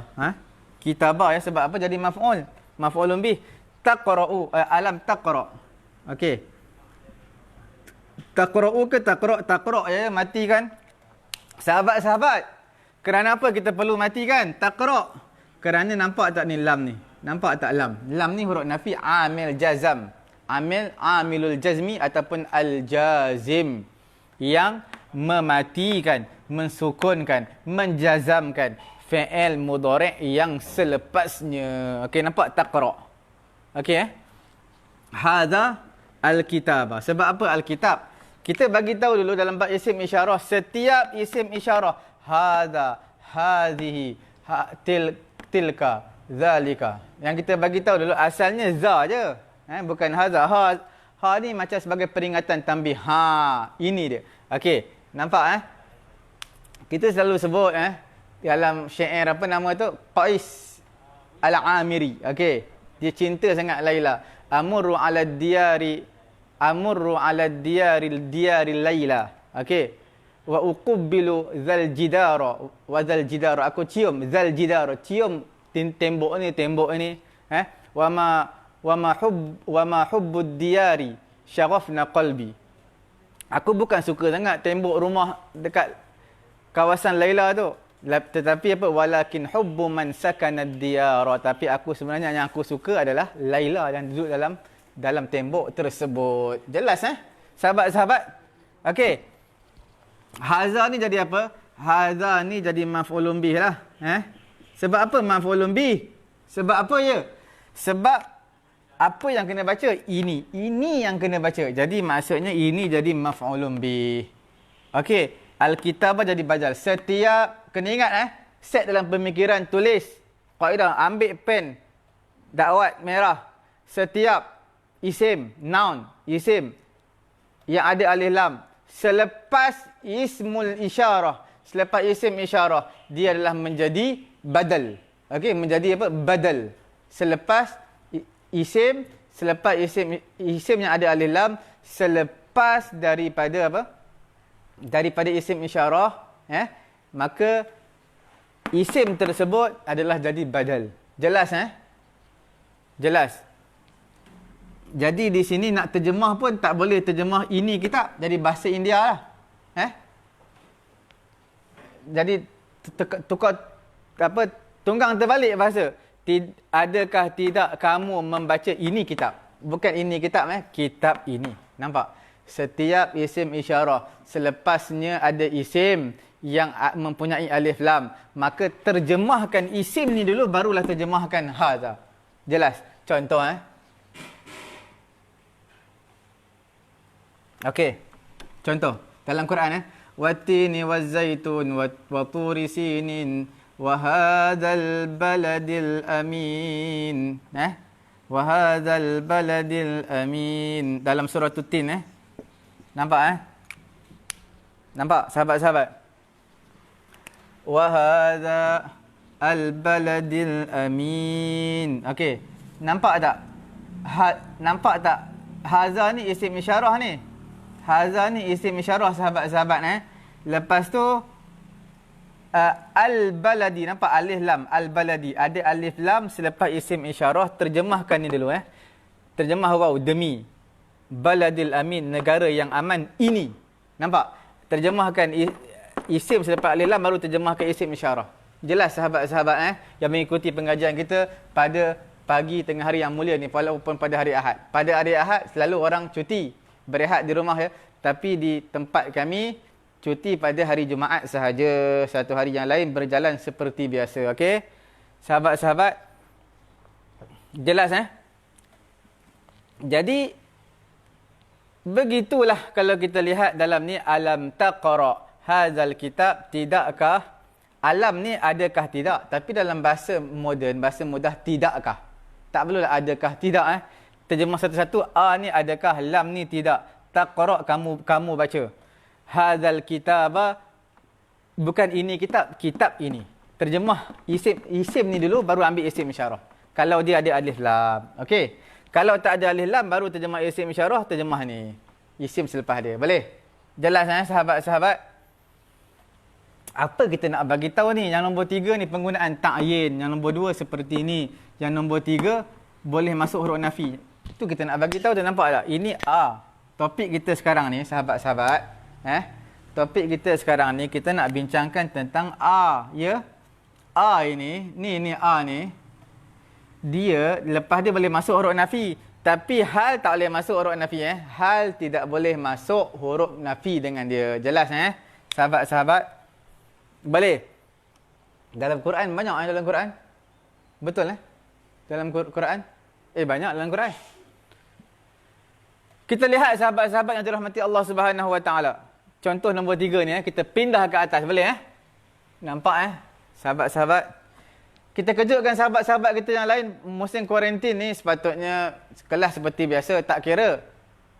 Kitaba sebab apa jadi maf'ul? Maf'ulun bih. Taqra'u, alam taqra. Okey. Taqra'u ke taqra'? Taqra' mati kan? Sahabat-sahabat, kerana apa kita perlu mati kan? Taqra'. Kerana nampak tak ni lam ni? Nampak tak lam? Lam ni huruf nafi amil jazam. amilul jazmi ataupun al-jazim. Yang mematikan, mensukunkan, menjazamkan fi'il mudhari' yang selepasnya. Okey, nampak? Taqra'. Okey Hadza al-kitabah. Sebab apa al-kitab? Kita bagi tahu dulu dalam bab isim isyarah, setiap isim isyarah, hadza, hadhihi, tilka, zalika. Yang kita bagi tahu dulu asalnya za je. Bukan hadza. Ha ni macam sebagai peringatan tambih. Ha, ini dia. Okey, nampak Kita selalu sebut dalam syair apa nama tu? Qais Al-Amiri. Okey, dia cinta sangat Laila. Amurru 'ala diyari Laila. Okey. Wa uqabbilu zal jidara wa zal jidara. Aku cium zal jidara, cium tembok ni. Wa ma hubbud diyari syaghafna qalbi. Aku bukan suka sangat tembok rumah dekat kawasan Laila tu. Tetapi apa? Walakin hubbu man sakana diyara. Tapi aku sebenarnya yang aku suka adalah Laila yang duduk dalam tembok tersebut. Jelas sahabat-sahabat? Okey. Hadza ni jadi apa? Hadza ni jadi maf'ulun bih lah. Sebab apa maf'ulun bih? Sebab apa ya? Sebab apa yang kena baca? Ini yang kena baca. Jadi maksudnya ini jadi maf'ulun bih. Okey, al-kitabah jadi badal. Setiap kena ingat set dalam pemikiran, tulis kaedah, ambil pen dakwat merah. Setiap isim, noun, isim yang ada alif lam selepas ismul isyarah, selepas isim isyarah, dia adalah menjadi badal. Okey, menjadi apa? Badal. Selepas isim yang ada alif lam, selepas daripada apa? Daripada isim isyarah, maka isim tersebut adalah jadi badal. Jelas Jelas. Jadi di sini nak terjemah pun tak boleh terjemah ini kitab, jadi bahasa India lah. Jadi tukar apa, tunggang terbalik bahasa. Adakah tidak kamu membaca ini kitab? Bukan ini kitab, kitab ini. Nampak? Setiap isim isyarah selepasnya ada isim yang mempunyai alif lam, maka terjemahkan isim ni dulu, barulah terjemahkan hadza. Jelas? Contoh Okey. Contoh dalam Quran Wattini wazzaitun wa turi sinin wa hadzal baladil amin. Wa hadzal baladil amin. Dalam surah Tin Nampak Nampak sahabat-sahabat? Wa hadza al baladil amin. Okey. Nampak tak? Nampak tak? Hadza ni isim isyarah ni. Hadza ni isim isyarah sahabat-sahabat Lepas tu al-baladi, nampak alif lam, al-baladi. Ada alif lam selepas isim isyarah, terjemahkan ni dulu Terjemah waw, demi. Baladil amin, negara yang aman ini. Nampak? Terjemahkan isim selepas alif lam, baru terjemahkan isim isyarah. Jelas sahabat-sahabat yang mengikuti pengajian kita pada pagi tengah hari yang mulia ni, walaupun pada hari Ahad. Pada hari Ahad selalu orang cuti, berehat di rumah tapi di tempat kami cuti pada hari Jumaat sahaja. Satu hari yang lain berjalan seperti biasa. Okey? Sahabat-sahabat, jelas Jadi begitulah kalau kita lihat dalam ni, alam taqra hadzal kitab, tidakkah? Alam ni adakah tidak? Tapi dalam bahasa moden, bahasa mudah, tidakkah? Tak perlulah adakah tidak Terjemah satu-satu. A ni adakah, lam ni tidak. Taqra kamu baca. Hadzal kitaba, bukan ini kitab, kitab ini. Terjemah isim ni dulu, baru ambil isim isyarah. Kalau dia ada alif lam. Okey. Kalau tak ada alif lam, baru terjemah isim isyarah, terjemah ni. Isim selepas dia. Boleh? Jelas sahabat-sahabat? Apa kita nak bagi tahu ni? Yang nombor 3 ni penggunaan ta'yin. Yang nombor 2 seperti ni. Yang nombor 3 boleh masuk huruf nafi. Itu kita nak bagi tahu. Dah nampak tak? Ini A. Topik kita sekarang ni, sahabat-sahabat. Topik kita sekarang ni, kita nak bincangkan tentang A. Ya? A ini, ni A ni. Dia, lepas dia boleh masuk huruf nafi. Tapi hal tak boleh masuk huruf nafi. Hal tidak boleh masuk huruf nafi dengan dia. Jelas sahabat-sahabat? Boleh. Dalam Quran banyak dalam Quran. Betul dalam Quran. Banyak dalam Quran. Kita lihat sahabat-sahabat yang dirahmati Allah Subhanahu Wa Taala. Contoh nombor 3 ni kita pindah ke atas, boleh Nampak sahabat-sahabat. Kita kejutkan sahabat-sahabat kita yang lain musim kuarantin ni sepatutnya kelas seperti biasa, tak kira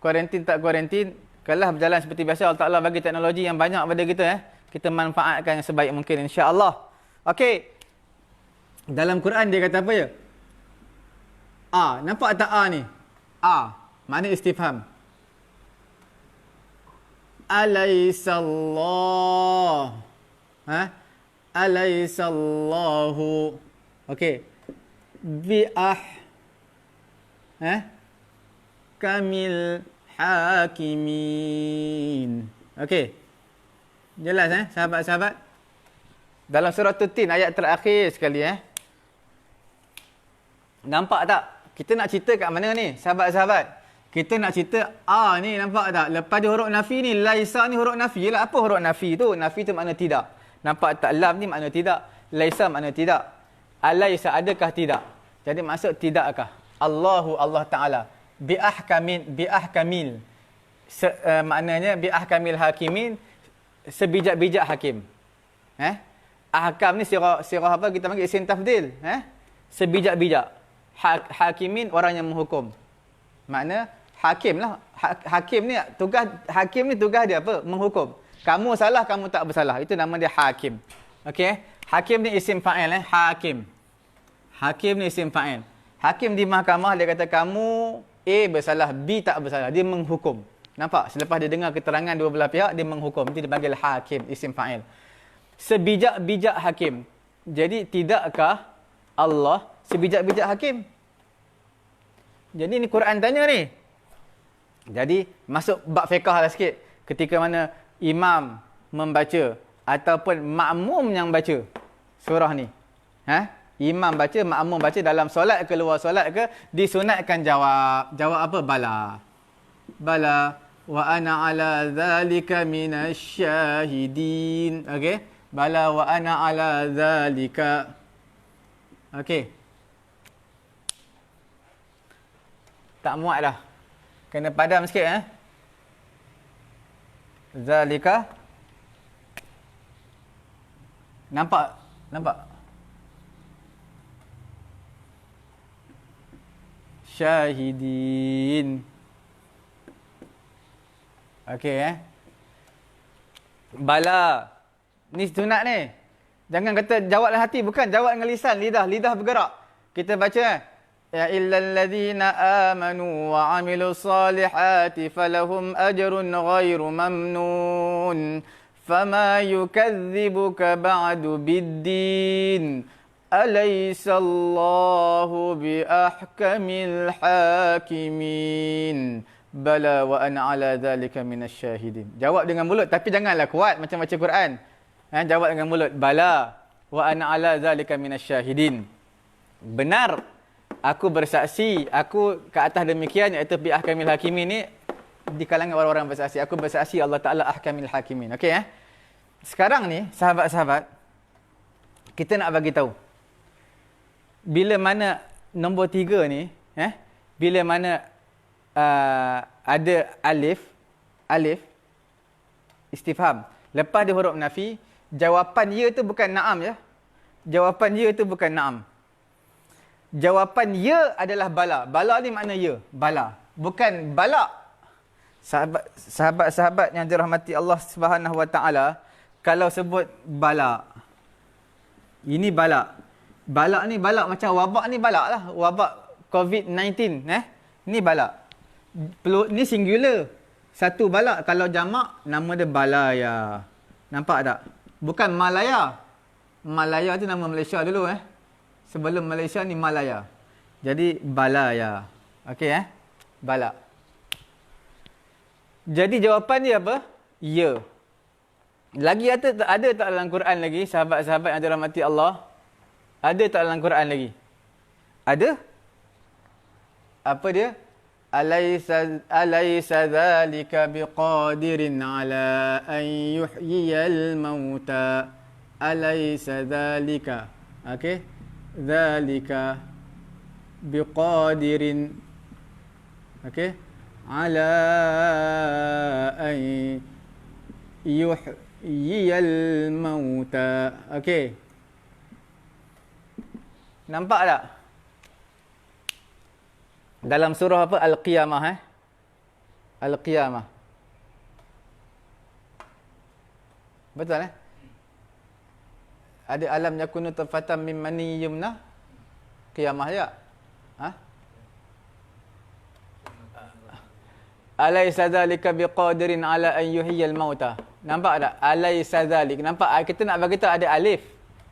kuarantin tak kuarantin, kelas berjalan seperti biasa. Allah Taala bagi teknologi yang banyak pada kita Kita manfaatkan yang sebaik mungkin insya-Allah. Okey. Dalam Quran dia kata apa ya? Nampak tak ni? Makna istifham. Alaisallah. Alaisallahu. Okey. Kamil hakimin. Okey. Jelas sahabat-sahabat? Dalam surah Tin ayat terakhir sekali Nampak tak? Kita nak cerita kat mana ni, sahabat-sahabat? Kita nak cerita ni, nampak tak? Lepas dia huruf nafi ni, laisa ni huruf nafi. Yalah, apa huruf nafi tu? Nafi tu makna tidak. Nampak tak? Lam ni makna tidak. Laisa makna tidak. Alaisa adakah tidak? Jadi maksud tidakkah? Allah Ta'ala. Bi'ahkamil. Maknanya bi'ahkamil hakimin. Sebijak-bijak hakim. Ahkam ni sirah apa kita panggil isim tafdil. Sebijak-bijak. Hakimin orang yang menghukum. Makna hakim lah. Hakim ni tugas dia apa? Menghukum. Kamu salah, kamu tak bersalah. Itu nama dia hakim. Okey. Hakim ni isim fa'il Hakim. Hakim ni isim fa'il. Hakim di mahkamah dia kata kamu A bersalah, B tak bersalah. Dia menghukum. Nampak? Selepas dia dengar keterangan dua belah pihak, dia menghukum. Itu dipanggil hakim, isim fa'il. Sebijak-bijak hakim. Jadi tidakkah Allah sebijak-bijak hakim? Jadi ni Quran tanya ni. Jadi masuk bab fiqh lah sikit. Ketika mana imam membaca ataupun makmum yang baca surah ni. Imam baca, makmum baca dalam solat ke luar solat ke, disunatkan jawab. Jawab apa? Bala. Bala wa ana ala zalika minasyahidin. Okey. Bala wa ana ala zalika. Okey. Tak muat dah. Kena padam sikit Zalika. Nampak? Syahidin. Okey Bala. Ni sunat ni. Jangan kata jawab dalam hati, bukan jawab dengan lisan, lidah bergerak. Kita baca ya illal ladzina amanu wa amilus solihati falahum ajrun ghairu mamnun fama yukadzibuka ba'du biddin alaysallahu biahkamil hakimin bala wa ana ala dzalika minasyahidin. Jawab dengan mulut tapi janganlah kuat macam baca Quran. Jawab dengan mulut. Bala wa ana ala dzalika minasyahidin. Benar, aku bersaksi, aku ke atas demikian, iaitu bi ahkamil hakimin ni di kalangan orang-orang bersaksi. Aku bersaksi Allah Taala ahkamil hakimin. Okey Sekarang ni sahabat-sahabat, kita nak bagi tahu bila mana nombor 3 ni bila mana ada alif istifham lepas dia huruf nafi, jawapan ya tu bukan na'am Jawapan ya tu bukan na'am. Jawapan ya adalah bala. Bala ni makna ya. Bala. Bukan bala. Sahabat-sahabat yang dirahmati Allah Subhanahu Wa Taala, kalau sebut bala, ini bala. Bala ni bala macam wabak ni bala lah. Wabak COVID-19. Ni bala. Ni singular. Satu bala. Kalau jamak, nama dia balaya. Nampak tak? Bukan Malaya. Malaya tu nama Malaysia dulu Sebelum Malaysia ni Malaya. Jadi balaya. Okey Bala. Jadi jawapan dia apa? Ya. Lagi ada tak dalam Quran lagi sahabat-sahabat yang dirahmati Allah? Ada tak dalam Quran lagi? Ada? Apa dia? alaysa dzalika biqadirin ala an yuhyiyal mauta. Alaysa dzalika. Okey. Dzalika biqadirin. Okey. Ala an yuhyiyal mauta. Okey. Nampak tak? Dalam surah apa? Al-Qiyamah Al-Qiyamah. Betul Ada alam yakunu tafatan min mani yumna. Qiyamah ya? Alaysa dzalika biqadirin ala an yuhyiyal mauta. Nampak tak? Alaysa dzalik. Nampak? Kita nak bagi tahu ada alif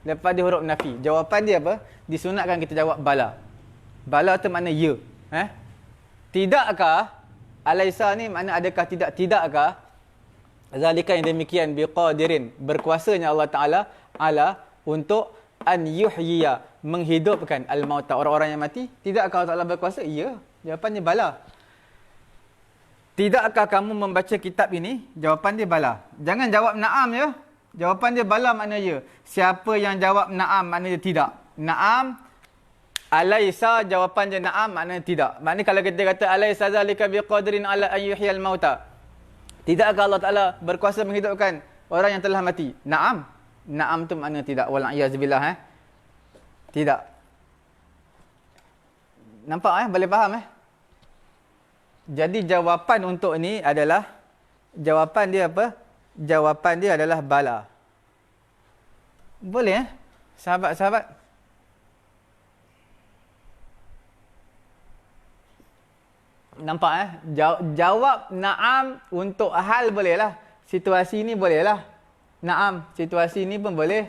lepas dia huruf nafi. Jawapan dia apa? Disunatkan kita jawab bala. Bala tu makna ya. Tidakkah? Alaysa ni makna adakah tidak? Tidakkah? Zalika yang demikian biqadirin. Berkuasanya Allah Ta'ala ala untuk an yuhyiya. Menghidupkan al-mauta. Orang-orang yang mati. Tidakkah Allah Ta'ala berkuasa? Ya. Jawapannya bala. Tidakkah kamu membaca kitab ini? Jawapan dia bala. Jangan jawab na'am ya. Jawapan dia bala makna ya. Siapa yang jawab na'am maknanya tidak. Na'am. Alaysa jawapan dia na'am maknanya tidak. Maknanya kalau kita kata alaysa zalika biqadirin ala an yuhyiyal mauta. Tidakkah Allah Ta'ala berkuasa menghidupkan orang yang telah mati? Na'am. Na'am tu maknanya tidak. Wal'iyazbillah Tidak. Nampak Boleh faham Jadi jawapan untuk ni adalah, jawapan dia apa? Jawapan dia adalah bala. Boleh sahabat-sahabat? Nampak Jawab na'am untuk hal bolehlah. Situasi ni bolehlah. Na'am, situasi ni pun boleh.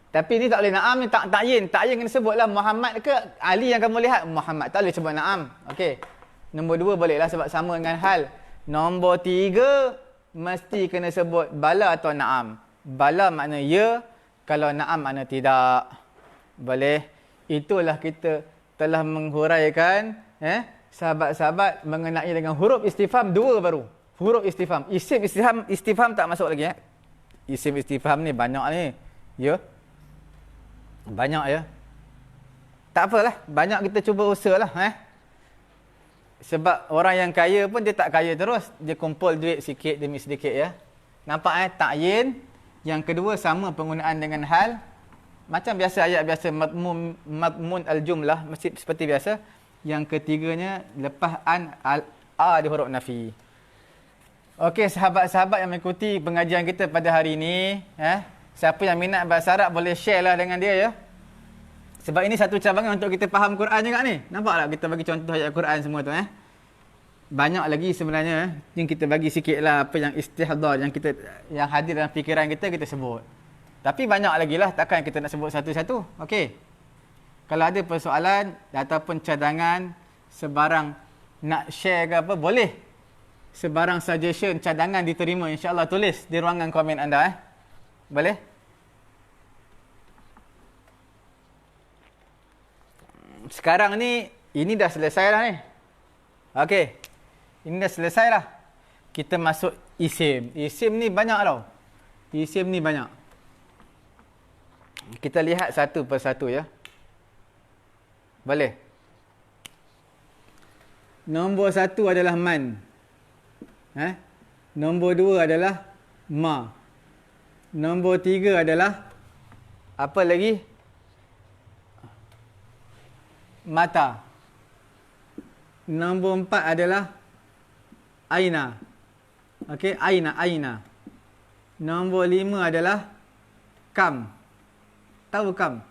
Tapi ni tak boleh na'am ni ta'yin. Ta'yin kena sebutlah Muhammad ke Ali yang kamu lihat. Muhammad tak boleh sebut na'am. Okey. Nombor 2 bolehlah sebab sama dengan hal. Nombor 3 mesti kena sebut bala atau na'am. Bala makna ya, kalau na'am makna tidak. Boleh. Itulah kita telah menghuraikan sahabat-sahabat mengenai dengan huruf istifham 2 baru. Huruf istifham. Isim istifham tak masuk lagi Isim istifham ni banyak ni. Ya. Banyak ya. Tak apalah, banyak kita cuba usahalah Sebab orang yang kaya pun dia tak kaya terus. Dia kumpul duit sikit demi sedikit ya. Nampak ta'yin. Yang kedua sama penggunaan dengan hal. Macam biasa ayat biasa. Madmun al-jumlah. Mesti seperti biasa. Yang ketiganya lepas an al-a di huruf nafi. Okey sahabat-sahabat yang mengikuti pengajian kita pada hari ini. Siapa yang minat bahasa Arab boleh share lah dengan dia ya. Sebab ini satu cabangan untuk kita faham Quran juga ni. Nampak tak kita bagi contoh ayat Quran semua tu Banyak lagi sebenarnya yang kita bagi sikit lah apa yang istihdar yang hadir dalam fikiran kita sebut. Tapi banyak lagi lah, takkan kita nak sebut satu-satu. Okey. Kalau ada persoalan ataupun cadangan, sebarang nak share ke apa, boleh. Sebarang suggestion, cadangan diterima, insya-Allah tulis di ruangan komen anda Boleh? Sekarang ni, ini dah selesai dah ni. Okey. Ini dah selesai dah. Kita masuk isim. Isim ni banyak tau. Isim ni banyak. Kita lihat satu persatu ya. Boleh? Nombor 1 adalah man. Nombor 2 adalah ma. Nombor 3 adalah apa lagi? Mata. Nombor 4 adalah aina. Okey, aina. Nombor 5 adalah kam. Tahu kam?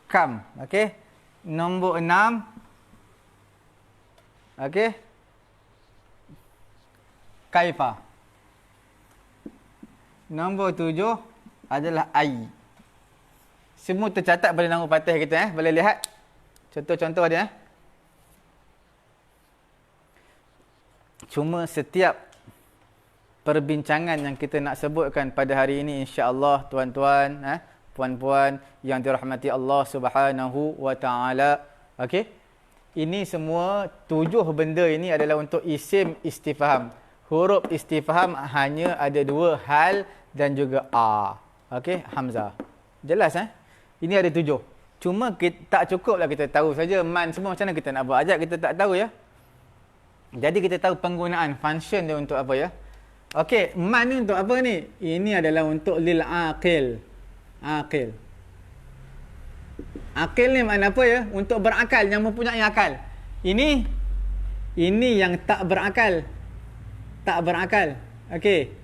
Kam, okey. Nombor 6 okey. Kaifa. Nombor 7 adalah ai. Semua tercatat pada nama patih kita Boleh lihat contoh-contoh dia Cuma setiap perbincangan yang kita nak sebutkan pada hari ini, insya-Allah tuan-tuan, puan-puan yang dirahmati Allah Subhanahu wa taala, okey, Ini semua 7 benda ini adalah untuk isim istifham. Huruf istifham hanya ada 2, hal dan juga a. Okey, hamzah. Jelas Ini ada 7. Cuma tak cukuplah kita tahu saja man semua, macam mana kita nak buat ajak kita tak tahu ya. Jadi kita tahu penggunaan function dia untuk apa ya. Okey, man ni untuk apa ni? Ini adalah untuk lil aqil. Aqil. Aqil ni makna apa ya? Untuk berakal, yang mempunyai akal. Ini yang tak berakal. Tak berakal. Okey.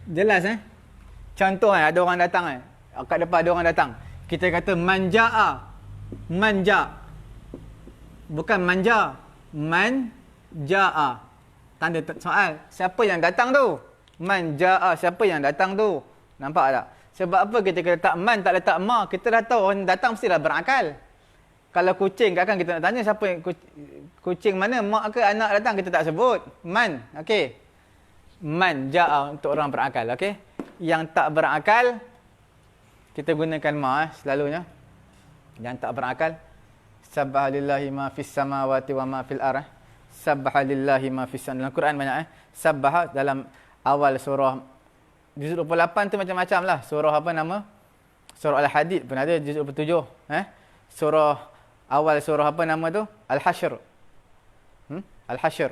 Jelas Contoh ada orang datang kat depan ada orang datang. Kita kata manjaa. Manja. Bukan manja. Manjaa. Tanda soal. Siapa yang datang tu? Manjaa. Siapa yang datang tu? Nampak tak? Sebab apa kita letak man tak letak ma? Kita dah tahu orang datang mestilah berakal. Kalau kucing takkan kita nak tanya siapa yang kucing mana? Mak ke anak datang? Kita tak sebut. Man. Okey. Manjaa untuk orang berakal. Okey. Yang tak berakal kita gunakan ma selalunya. Yang tak berakal sabbaha lillahi ma fis samawati wa ma fil ardh. Sabbaha lillahi ma fis dalam Quran banyak Sabbaha dalam awal surah juzuk 28 tu macam-macam lah. Surah apa nama? Surah Al-Hadid pun ada juzuk 27. Surah awal surah apa nama tu? Al-Hashr. Al-Hashr.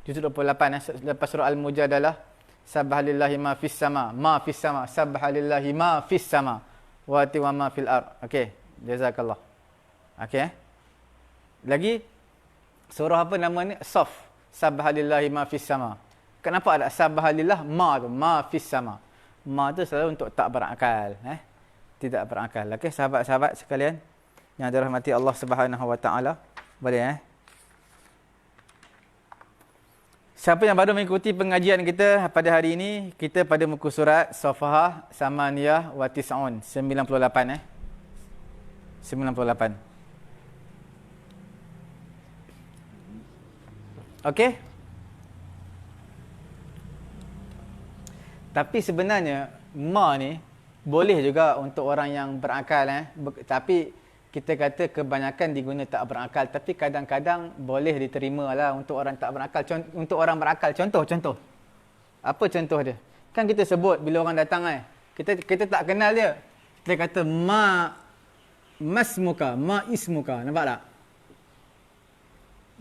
Juzuk 28 lepas surah Al-Mujadalah. Sabbaha lillahi ma fis sama. Ma fis sama. Sabbaha lillahi ma fis sama. Wa ma fil ardh. Okey. Jazakallah. Okey Lagi surah apa nama ni? Saf. Sabbaha lillahi ma fis sama. Kenapa ada sabbaha lillah ma tu? Ma fis sama. Ma tu selalu untuk tak berakal, Tidak berakal. Okey, sahabat-sahabat sekalian yang dirahmati Allah Subhanahu wa taala. Boleh Siapa yang baru mengikuti pengajian kita pada hari ini, kita pada muka surat Safahah Samaniyah wa Tis'un 98 98. Okey? Tapi sebenarnya ma ni boleh juga untuk orang yang berakal tapi kita kata kebanyakan diguna tak berakal, tapi kadang-kadang boleh diterima lah untuk orang tak berakal. Untuk orang berakal, contoh. Apa contoh dia? Kan kita sebut bila orang datang kita tak kenal dia. Kita kata ma masmuka, ma ismuka. Nampak tak?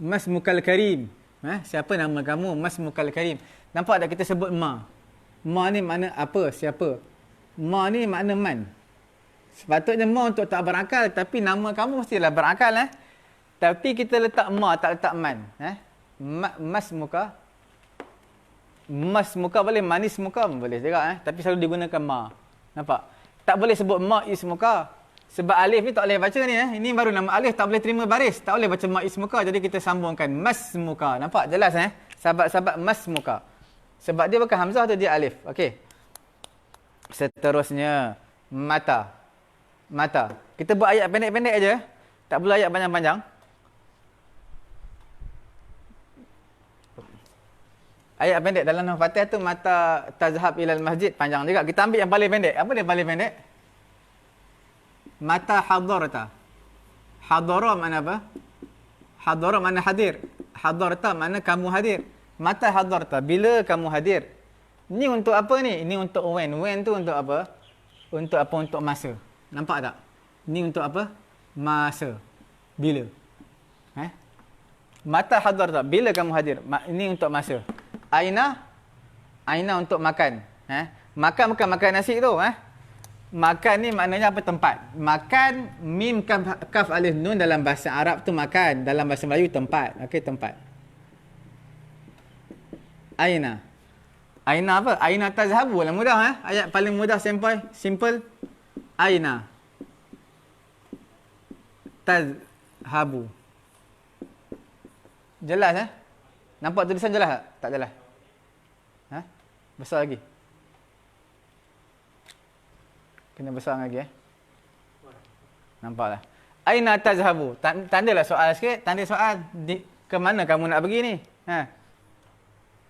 Masmukal karim. Siapa nama kamu? Masmukal karim. Nampak tak kita sebut ma? Ma ni makna apa? Siapa? Ma ni makna man. Sepatutnya ma untuk tak berakal, tapi nama kamu mestilah berakal Tapi kita letak ma, tak letak man. Mas muka. Mas muka boleh, manis muka boleh juga tapi selalu digunakan ma. Nampak? Tak boleh sebut ma is muka. Sebab alif ni tak boleh baca ni Ini baru nama alif, tak boleh terima baris. Tak boleh baca ma is muka, jadi kita sambungkan mas muka. Nampak? Jelas Sahabat-sahabat mas muka. Sebab dia bukan hamzah tu, dia alif. Okey. Seterusnya mata. Mata. Kita buat ayat pendek-pendek aja. Tak perlu ayat panjang-panjang. Ayat pendek dalam Al-Fatihah tu mata tazhab ilal masjid panjang juga. Kita ambil yang paling pendek. Apa dia paling pendek? Mata hadarta. Hadara mana apa? Hadara mana hadir. Hadarta mana kamu hadir. Mata hadarta. Bila kamu hadir. Ini untuk apa ni? Ini untuk when. When tu untuk apa? Untuk apa? Untuk masa. Nampak tak? Ini untuk apa? Masa. Bila. Mata hadarta. Bila kamu hadir. Ini untuk masa. Aina. Aina untuk makan. Makan bukan makan nasi tu. Makan ni maknanya apa? Tempat. Makan, mim kaf alif nun dalam bahasa Arab tu makan. Dalam bahasa Melayu tempat. Okey, tempat. Aina. Aina apa? Aina tazhabu lah, mudah Ayat paling mudah simple. Aina tazhabu. Jelas Nampak tulisan jelas tak? Tak jelas. Besar lagi. Kena besar lagi Nampaklah. Aina tazhabu. Tandalah soal sikit. Tanda soal. Ke mana kamu nak pergi ni?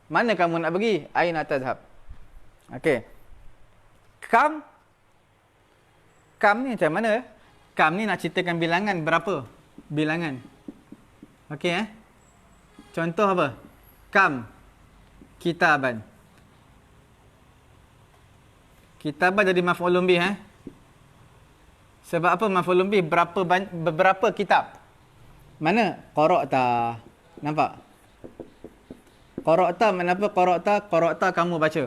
Mana kamu nak pergi? Aina tazhab. Okey. Kam ni macam mana? Kam ni nak ceritakan bilangan berapa? Bilangan. Okey Contoh apa? Kam kitaban. Kitaban jadi maf'ulun bih Sebab apa maf'ulun bih? Beberapa kitab. Mana? Qara'ta. Nampak? Qara'ta, kenapa qara'ta? Qara'ta kamu baca.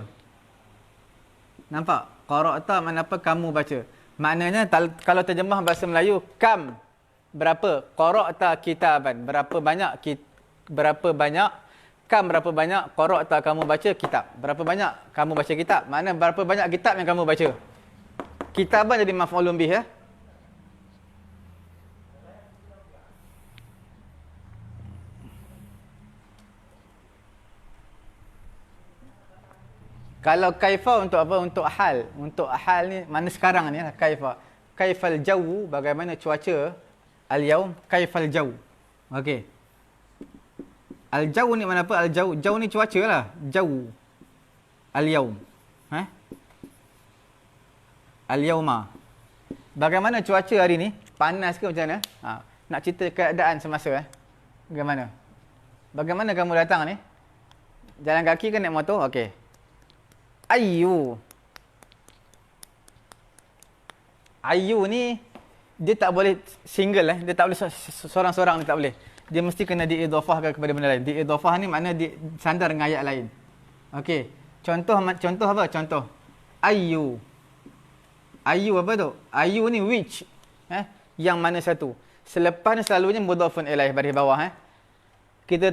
Nampak? Qara'ta kenapa kamu baca. Maknanya kalau terjemah bahasa Melayu, kam berapa? Qara'ta kitaban. Berapa banyak kam berapa banyak? Qara'ta kamu baca kitab. Berapa banyak kamu baca kitab? Makna berapa banyak kitab yang kamu baca. Kitaban jadi maf'ulun bih Kalau kaifa untuk apa? Untuk hal. Untuk hal ni mana sekarang ni lah kaifa. Kaifal jawu, bagaimana cuaca al-yaum? Kaifal jawu. Okey. Al-jawu ni mana apa? Al-jawu. Jawu ni cuaca lah. Jawu. Al-yaum. Al-yauma. Bagaimana cuaca hari ni? Panas ke macam mana? Nak cerita keadaan semasa Bagaimana? Bagaimana kamu datang ni? Jalan kaki ke naik motor? Okey. Ayu ni dia tak boleh single dia tak boleh seorang-seorang ni tak boleh. Dia mesti kena diidhafahkan kepada benda lain. Diidhafah ni makna sandar dengan ayat lain. Okey. Contoh apa? Contoh. Ayu apa tu? Ayu ni which? Yang mana satu? Selepas ni selalunya mudhafun ilaih baris bawah Kita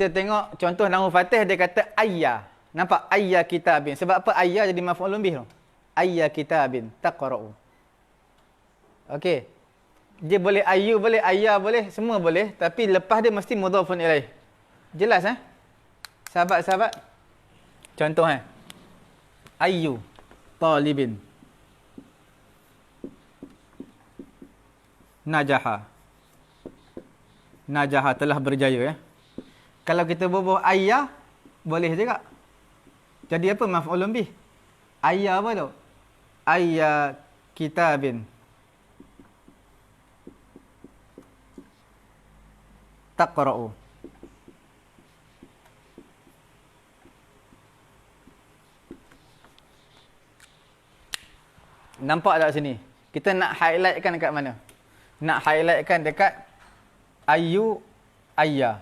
tengok contoh Nahwu Fatih dia kata ayya. Nampak? Ayya kitabin. Sebab apa ayya jadi maf'ulun bih tu? Ayya kitabin taqra'u. Okey. Dia boleh ayyu boleh, ayya boleh, semua boleh, tapi lepas dia mesti mudhafun ilaih. Jelas Sahabat-sahabat? Contoh ayyu talibin najaha. Najaha telah berjaya Kalau kita bubuh ayya, boleh juga. Jadi apa maf'ulun bih? Ayya apa tu? Ayya kitabin taqra'u. Nampak tak sini? Kita nak highlightkan dekat mana? Nak highlightkan dekat ayyu, ayya.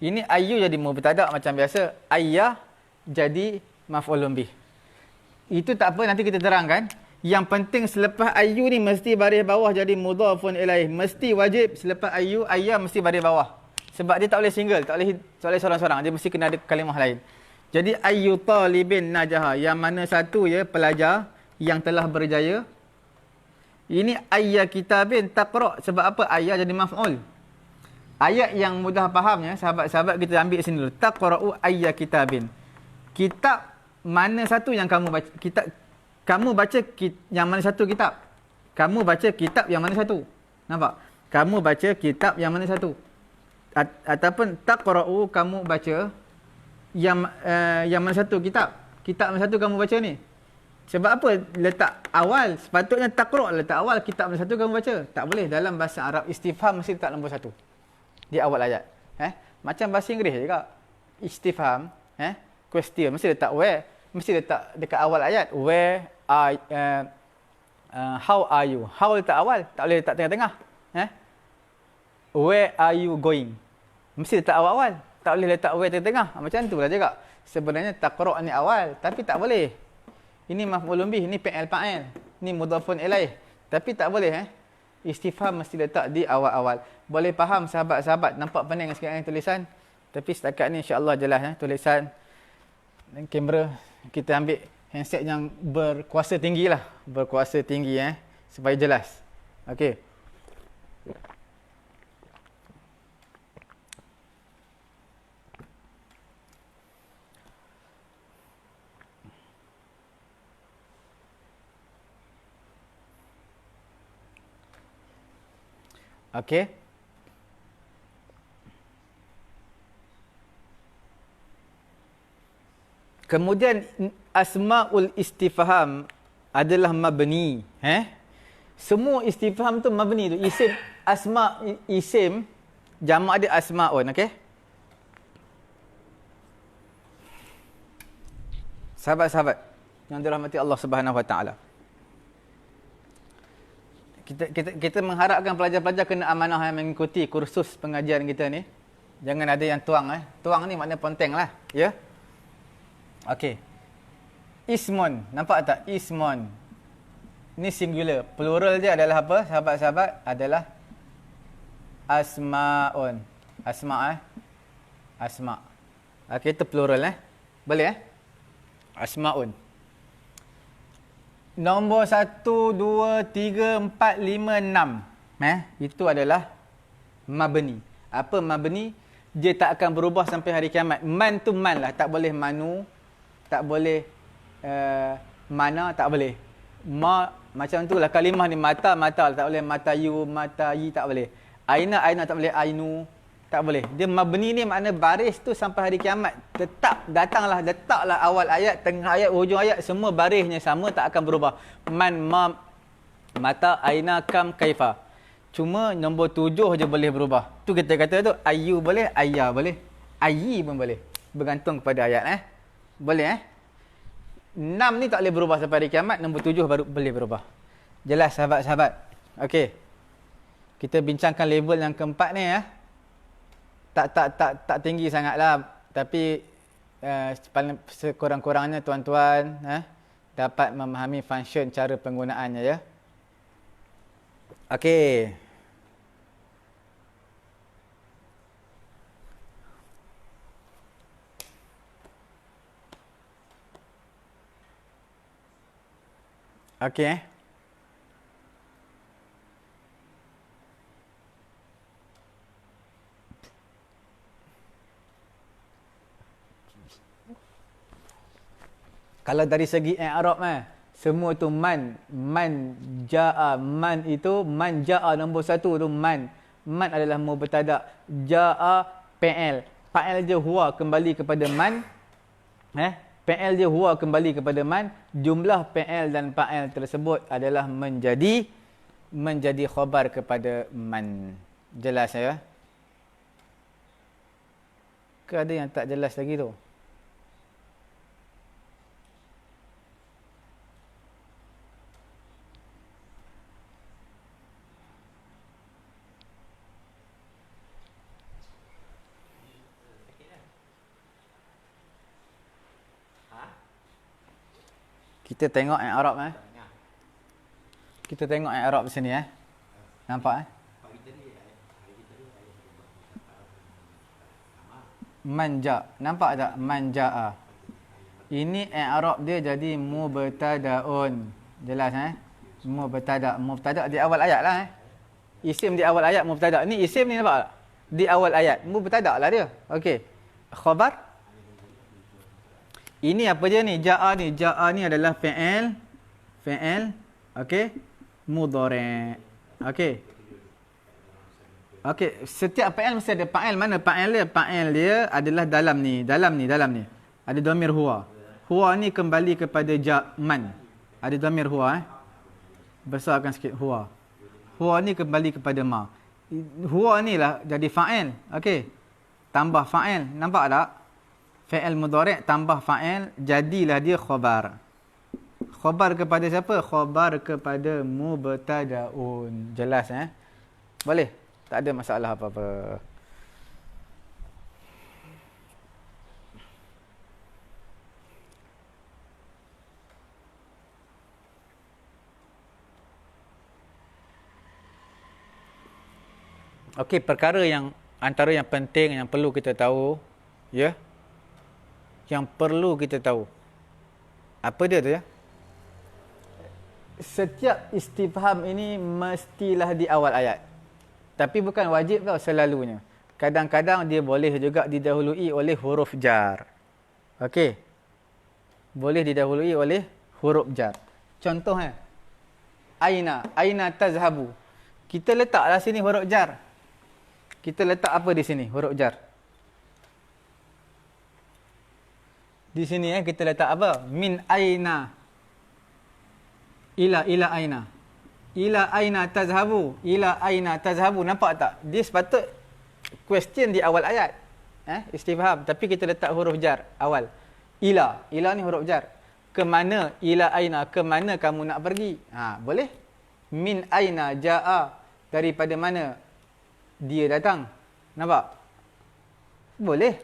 Ini ayyu jadi mubtada' macam biasa. Ayya jadi maf'ulun bih. Itu tak apa, nanti kita terangkan. Yang penting selepas ayyu ni mesti baris bawah jadi mudhafun ilaih. Mesti wajib selepas ayyu, ayya mesti baris bawah. Sebab dia tak boleh single, tak boleh seorang-seorang. Dia mesti kena ada kalimah lain. Jadi ayyu talibin najaha. Yang mana satu pelajar yang telah berjaya. Ini ayya kitabin taqra'. Sebab apa? Ayya jadi maf'ul. Ayat yang mudah fahamnya, sahabat-sahabat kita ambil sini dulu. Taqra'u ayya kitabin. Kitab mana satu yang kamu baca? Kamu baca yang mana satu kitab? Kamu baca kitab yang mana satu? Nampak? Kamu baca kitab yang mana satu? Ataupun taqra'u, kamu baca yang mana satu kitab? Kitab mana satu kamu baca ni? Sebab apa letak awal? Sepatutnya taqra' letak awal, kitab mana satu kamu baca? Tak boleh. Dalam bahasa Arab istifham mesti letak nombor satu di awal ayat. Macam bahasa Inggeris juga. Istifham, question mesti letak where, mesti letak dekat awal ayat. Where are how are you? How letak awal, tak boleh letak tengah-tengah. Where are you going? Mesti letak awal-awal, tak boleh letak where tengah-tengah. Macam itulah juga. Sebenarnya taqra' ni awal, tapi tak boleh. Ini maf'ulun bih, ini fi'il fa'il, ini mudhafun ilaih. Tapi tak boleh Istifham mesti letak di awal-awal. Boleh faham sahabat-sahabat? Nampak pening sikit tulisan. Tapi setakat ni insya-Allah jelas tulisan dan kamera. Kita ambil handset yang berkuasa tinggi lah. Berkuasa tinggi supaya jelas. Okey. Okey. Kemudian asmaul istifham adalah mabni, Semua istifham tu mabni tu. Isim, asma, isim, jamak dia asma'un. Okey? Sahabat-sahabat yang dirahmati Allah Subhanahu Wa Taala. Kita mengharapkan pelajar-pelajar kena amanah yang mengikuti kursus pengajian kita ni. Jangan ada yang tuang. Tuang ni makna ponteng lah. Ya? Okey. Ismun. Nampak tak? Ismun. Ini singular. Plural dia adalah apa? Sahabat-sahabat adalah asma'un. Asma'. Asma'. Okey, itu plural Boleh Asma'un. Nombor 1, 2, 3, 4, 5, 6. Itu adalah mabni. Apa mabni? Dia tak akan berubah sampai hari kiamat. Man tu man lah. Tak boleh manu. Tak boleh mana. Tak boleh. Macam tu lah. Kalimah ni mata. Mata lah. Tak boleh matayu. Matayi. Tak boleh. Aina. Aina. Tak boleh. Ainu. Tak boleh. Dia mabni ni makna baris tu sampai hari kiamat. Tetap datanglah, letaklah awal ayat, tengah ayat, hujung ayat, semua barisnya sama, tak akan berubah. Man, ma, mata, aina, kam, kaifa. Cuma nombor 7 je boleh berubah. Tu kita kata tu, ayu boleh, ayya boleh. Ayi pun boleh. Bergantung kepada ayat Boleh 6 ni tak boleh berubah sampai hari kiamat, nombor 7 baru boleh berubah. Jelas sahabat-sahabat? Okey. Kita bincangkan level yang keempat ni Tak tinggi sangatlah, tapi sekurang-kurangnya tuan-tuan dapat memahami function cara penggunaannya ya. Okey. Okey. Kalau dari segi i'rab semua tu man jaa, man itu man jaa nombor 1 tu man adalah mubtada, jaa fi'il dia huwa kembali kepada man fi'il dia huwa kembali kepada man, jumlah fi'il dan fa'il tersebut adalah menjadi khabar kepada man. Jelas ya? Ke ada yang tak jelas lagi tu? Kita tengok i'rab Kita tengok i'rab di sini Nampak Manja. Nampak tak? Manjaa. Ini i'rab dia jadi mubtadaun. Jelas Mubtada. Mubtada di awal ayat lah Isim di awal ayat mubtada. Ni isim ni nampak tak? Di awal ayat. Mubtada lah dia. Okey. Khabar. Ini apa dia ni? Jaa ni. Jaa ni adalah fi'il. Okey. Mudhari'. Okey. Okey. Setiap fi'il mesti ada fa'il. Mana fa'il dia? Fa'il dia adalah dalam ni. Dalam ni. Ada dhamir huwa. Huwa ni kembali kepada man. Ada dhamir huwa Besarkan sikit huwa. Huwa ni kembali kepada ma. Huwa ni lah jadi fa'il. Okey. Tambah fa'il. Nampak tak? Fi'il mudhari' tambah fa'il, jadilah dia khabar. Khabar kepada siapa? Khabar kepada mubtada'un. Jelas Boleh? Tak ada masalah apa-apa. Okey, perkara yang antara yang penting yang perlu kita tahu yang perlu kita tahu. Apa dia tu Setiap istifham ini mestilah di awal ayat. Tapi bukan wajib tau selalunya. Kadang-kadang dia boleh juga didahului oleh huruf jar. Okey. Boleh didahului oleh huruf jar. Contoh Aina tazhabu. Kita letaklah sini huruf jar. Kita letak apa di sini? Huruf jar. Di sini kita letak apa? Min aina. Ila aina. Ila aina tazhabu. Ila aina tazhabu. Nampak tak? Dia sepatut question di awal ayat. Istifham. Tapi kita letak huruf jar awal. Ila. Ila ni huruf jar. Ke mana? Ila aina. Ke mana kamu nak pergi? Boleh? Min aina ja'a. Daripada mana dia datang? Nampak? Boleh.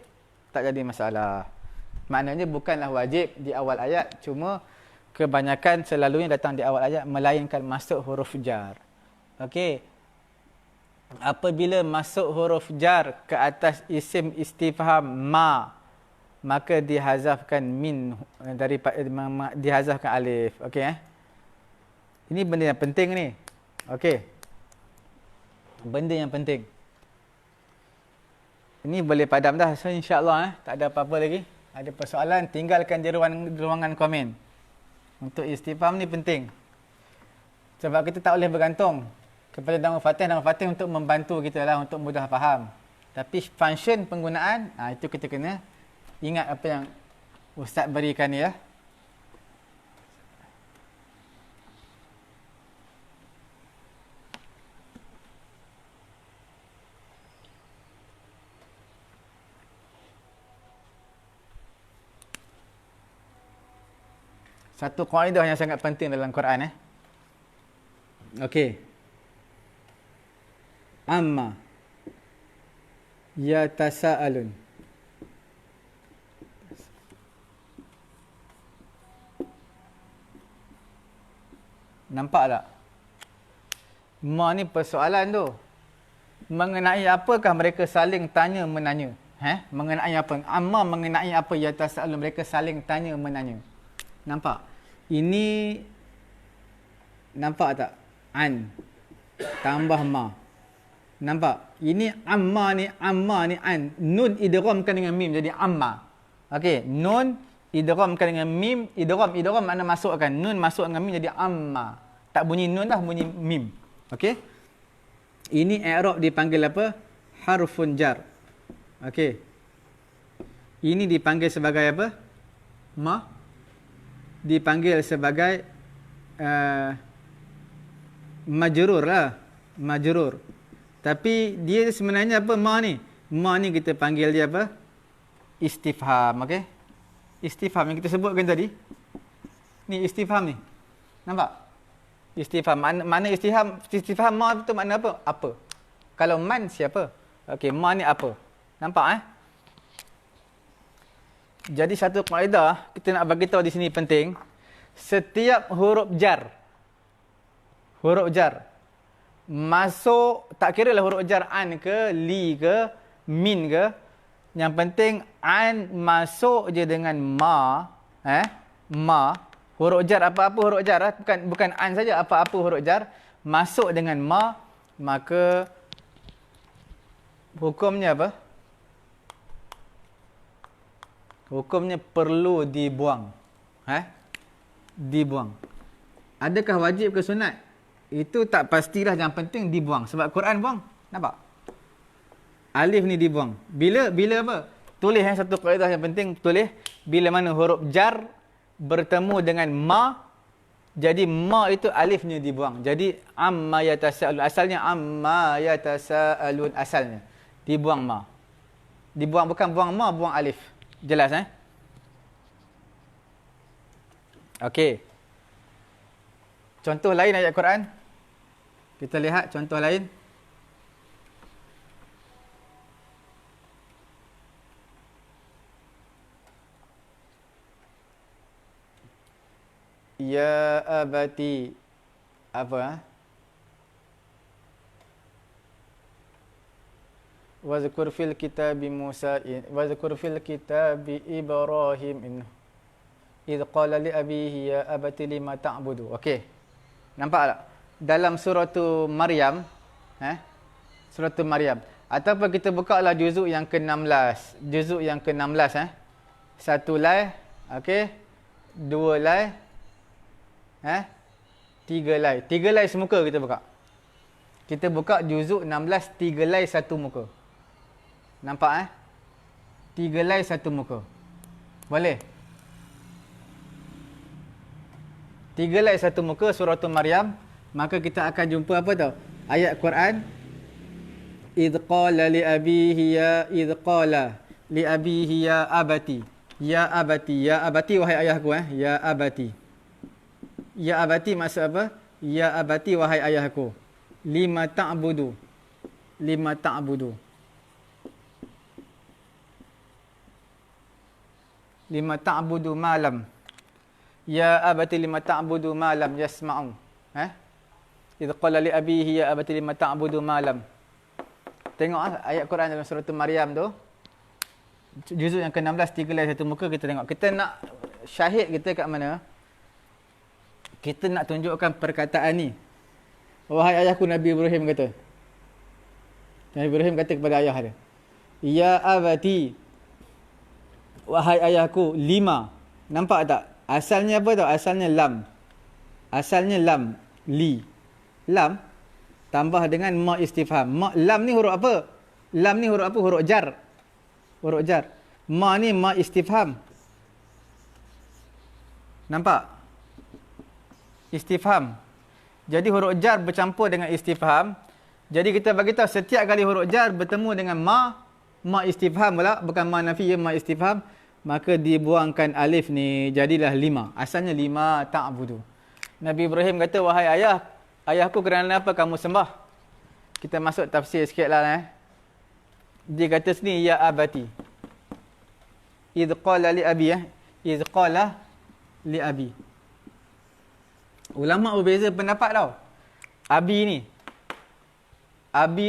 Tak jadi masalah. Maknanya bukanlah wajib di awal ayat. Cuma kebanyakan selalunya datang di awal ayat melainkan masuk huruf jar. Okey. Apabila masuk huruf jar ke atas isim istifham ma, maka dihazafkan min daripada dihazafkan alif. Okey Ini benda yang penting ni. Okey. Benda yang penting. Ini boleh padam dah. So insya-Allah tak ada apa-apa lagi. Ada persoalan tinggalkan di ruangan komen. Untuk istifham ni penting. Sebab kita tak boleh bergantung kepada nama Fatih. Nama Fatih untuk membantu kita lah, untuk mudah faham. Tapi function penggunaan, itu kita kena ingat apa yang Ustaz berikan ni ya. Satu kaedah yang sangat penting dalam Quran Okey. Amma yatasaalun. Nampak tak? Ma ni persoalan tu. Mengenai apakah mereka saling tanya menanya? Mengenai apa? Amma mengenai apa yatasaalun, mereka saling tanya menanya. Nampak? Ini nampak tak? An tambah ma. Nampak? Ini amma ni an. Nun idghamkan dengan mim jadi amma. Okey, nun idghamkan dengan mim. Idgham makna masukkan. Nun masuk dengan mim jadi amma. Tak bunyi nun dah, bunyi mim. Okey? Ini i'rab dipanggil apa? Harfun jar. Okey. Ini dipanggil sebagai apa? Ma. Dipanggil sebagai majrur lah. Majrur. Tapi dia sebenarnya apa ma ni? Ma ni kita panggil dia apa? Istifham. Okey? Istifham yang kita sebutkan tadi. Ni istifham ni. Nampak? Istifham. Mana istifham? Istifham ma tu makna apa? Apa. Kalau man siapa? Okey, ma ni apa? Nampak Jadi satu kaedah kita nak bagi tahu di sini penting. Setiap huruf jar masuk, tak kira lah huruf jar an ke, li ke, min ke. Yang penting an masuk je dengan ma, ma. Huruf jar apa-apa huruf jar bukan an saja, apa-apa huruf jar masuk dengan ma, maka hukumnya apa? Hukumnya perlu dibuang. Dibuang. Adakah wajib ke sunat? Itu tak pastilah, yang penting dibuang. Sebab Quran buang. Nampak? Alif ni dibuang. Bila apa? Tulis satu kaedah yang penting. Tulis bila mana huruf jar bertemu dengan ma. Jadi ma itu alifnya dibuang. Jadi amma yatasaalun. Asalnya amma yatasaalun. Asalnya. Dibuang ma. Dibuang, bukan buang ma, buang alif. Jelas Okey. Contoh lain ayat Quran. Kita lihat contoh lain. Ya abati. Apa? Wazkur fil kitabi Musa wazkur fil kitabi Ibrahim idh qala li abihi ya abati lima ta'budu. Okey. Nampak tak? Dalam surah Maryam, surah Maryam. Ataupun kita buka lah juzuk yang ke-16. Juzuk yang ke-16 Satu lai, okey. Dua lai, tiga lai. Tiga lai semuka kita buka. Kita buka juzuk 16, tiga lai satu muka. Nampak Tiga lai satu muka. Boleh? Tiga lai satu muka surah Maryam. Maka kita akan jumpa apa tau? Ayat Quran. Idh qala li abihi ya abati. Ya abati, ya abati wahai ayahku ya abati. Ya abati maksud apa? Ya abati wahai ayahku. Lima ta'budu. Lima ta'budu. Lima ta'budu malam. Ya abati lima ta'budu malam yasma'u. Idh qala li abihi ya abati lima ta'budu malam. Tengok ayat Quran dalam surah Maryam tu. Juzuk yang ke-16, 3 lay 1 muka, kita tengok. Kita nak syahid kita kat mana? Kita nak tunjukkan perkataan ni. Wahai ayahku, Nabi Ibrahim kata. Nabi Ibrahim kata kepada ayah dia. Ya abati. Wahai ayahku, lima. Nampak tak? Asalnya apa tau? Asalnya lam. Asalnya lam. Li. Lam. Tambah dengan ma istifham. Lam ni huruf apa? Lam ni huruf apa? Huruf jar. Huruf jar. Ma ni ma istifham. Nampak? Istifham. Jadi huruf jar bercampur dengan istifham. Jadi kita bagi tahu setiap kali huruf jar bertemu dengan ma istifham pula, bukan ma nafi, ma istifham, maka dibuangkan alif ni, jadilah lima. Asalnya lima ta'budu. Nabi Ibrahim kata, wahai ayah, ayahku kerana apa kamu sembah? Kita masuk tafsir sikitlah Dia kata sini ya abati. Idh qala li abi Idh qala li abi. Ulama berbeza pendapat tau. Abi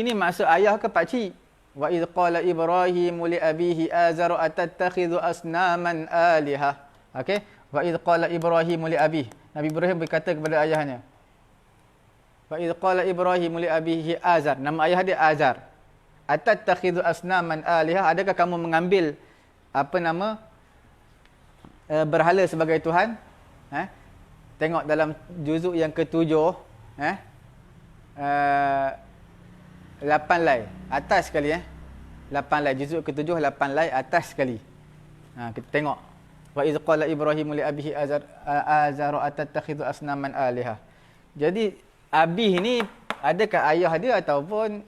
ni maksud ayah ke pakcik? Wa idh qala Ibrahim li abihi azar atattakhidhu asnaman aliha. Okey? Wa idh qala Ibrahim li abihi. Nabi Ibrahim berkata kepada ayahnya. Wa idh qala Ibrahim li abihi azar. Nama ayah dia Azar. Atattakhidhu asnaman aliha. Adakah kamu mengambil berhala sebagai Tuhan? Tengok dalam juzuk yang ke-7 8 lay atas sekali 8 lay juzuk ke-7 8 lay atas sekali. Kita tengok. Wa idh qala Ibrahim li abihi azar atattakhidhu asnaman aliha. Jadi abih ni adakah ayah dia ataupun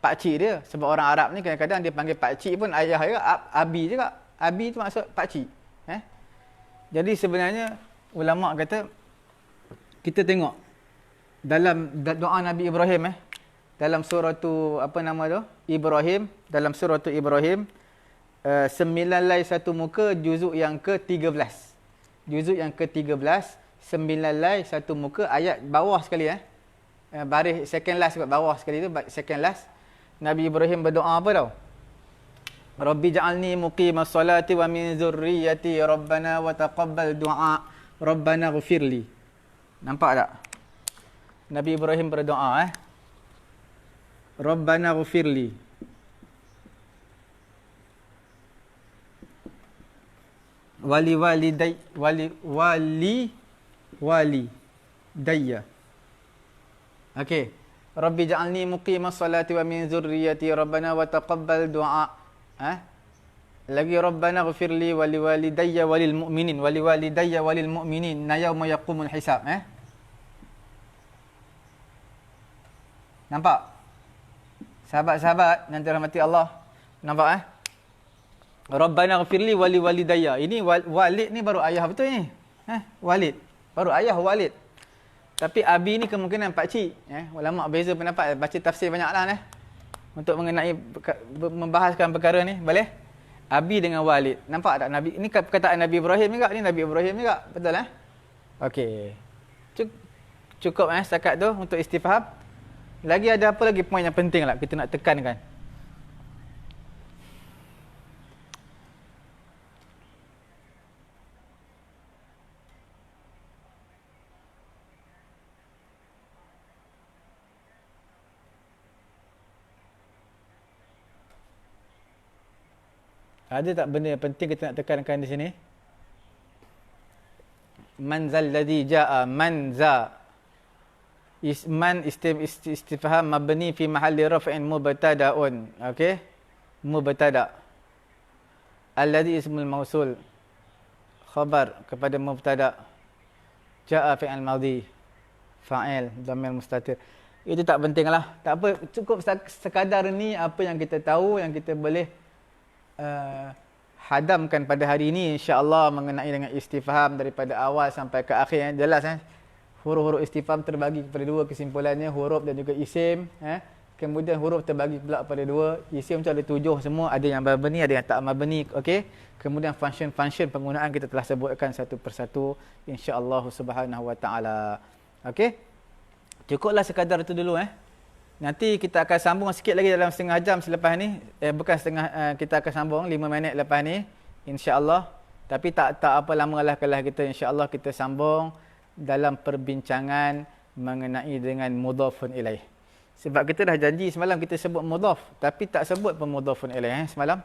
pakcik dia? Sebab orang Arab ni kadang-kadang dia panggil pakcik pun ayah dia abi juga. Abi tu maksud pakcik. Jadi sebenarnya ulama kata kita tengok dalam doa Nabi Ibrahim dalam surah tu Ibrahim, dalam surah tu Ibrahim 9 lay 1 muka, juzuk yang ke-13. Juzuk yang ke-13 9 lay 1 muka, ayat bawah sekali baris second last kat bawah sekali tu, second last. Nabi Ibrahim berdoa apa tau? Rabbi ja'alni muqimas salati wa min zurriyyati rabbana wa taqabbal du'a rabbana ghfirli. Nampak tak? Nabi Ibrahim berdoa Rabbana ghfirli. Wali dayya. Okey. Rabbi ja'alni muqimas salati wa min zurriyyati rabbana wa taqabbal du'a. Lagi rabbana ghfirli wa liwalidayya walil mu'minin wa liwalidayya walil mu'minin yawma yaqumul hisab. Nampak? Sahabat-sahabat nanti rahmati Allah. Nampak Rabbana ghfirli wa liwalidayya. Ini walid ni baru ayah betul ni. Walid. Baru ayah walid. Tapi abi ni kemungkinan pakcik. Ulama beza pendapat, baca tafsir banyaklah untuk mengenai membahaskan perkara ni. Boleh? Abi dengan walid. Nampak tak Nabi? Ini perkataan Nabi Ibrahim juga. Ni Nabi Ibrahim juga. Betul Okey. Cukup setakat tu untuk istifham. Lagi ada apa lagi poin yang penting lah kita nak tekankan? Ada tak benda yang penting kita nak tekankan di sini? Man zal ladzi jaa, man za. Man istifham mabni fi mahalli raf'in mubtada'un. Okey? Mubtada'. Alladzi ismul mausul. Khabar kepada mubtada'. Jaa fi'il madhi. Fa'il, dhamir mustatir. Itu tak penting lah. Tak apa, cukup sekadar ni apa yang kita tahu, yang kita boleh hadamkan pada hari ini insya-Allah mengenai dengan istifham daripada awal sampai ke akhir. Jelas huruf-huruf istifham terbagi kepada dua kesimpulannya, huruf dan juga isim. Kemudian huruf terbagi pula pada dua. Isim tu ada 7 semua, ada yang mabni, ada yang tak mabni. Okey. Kemudian function-function penggunaan kita telah sebutkan satu persatu insya-Allah Subhanahu wa taala. Okey. Cukuplah sekadar itu dulu Nanti kita akan sambung sikit lagi dalam setengah jam selepas ni. Bukan setengah, kita akan sambung 5 minit lepas ni insya-Allah. Tapi tak apa lamalah kalau kita insya-Allah kita sambung dalam perbincangan mengenai dengan mudhafun ilaih. Sebab kita dah janji semalam kita sebut mudhaf, tapi tak sebut pun mudhafun ilaih semalam.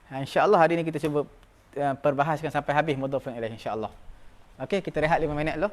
Insya-Allah hari ni kita cuba perbahaskan sampai habis mudhafun ilaih insya-Allah. Okey, kita rehat 5 minit dulu.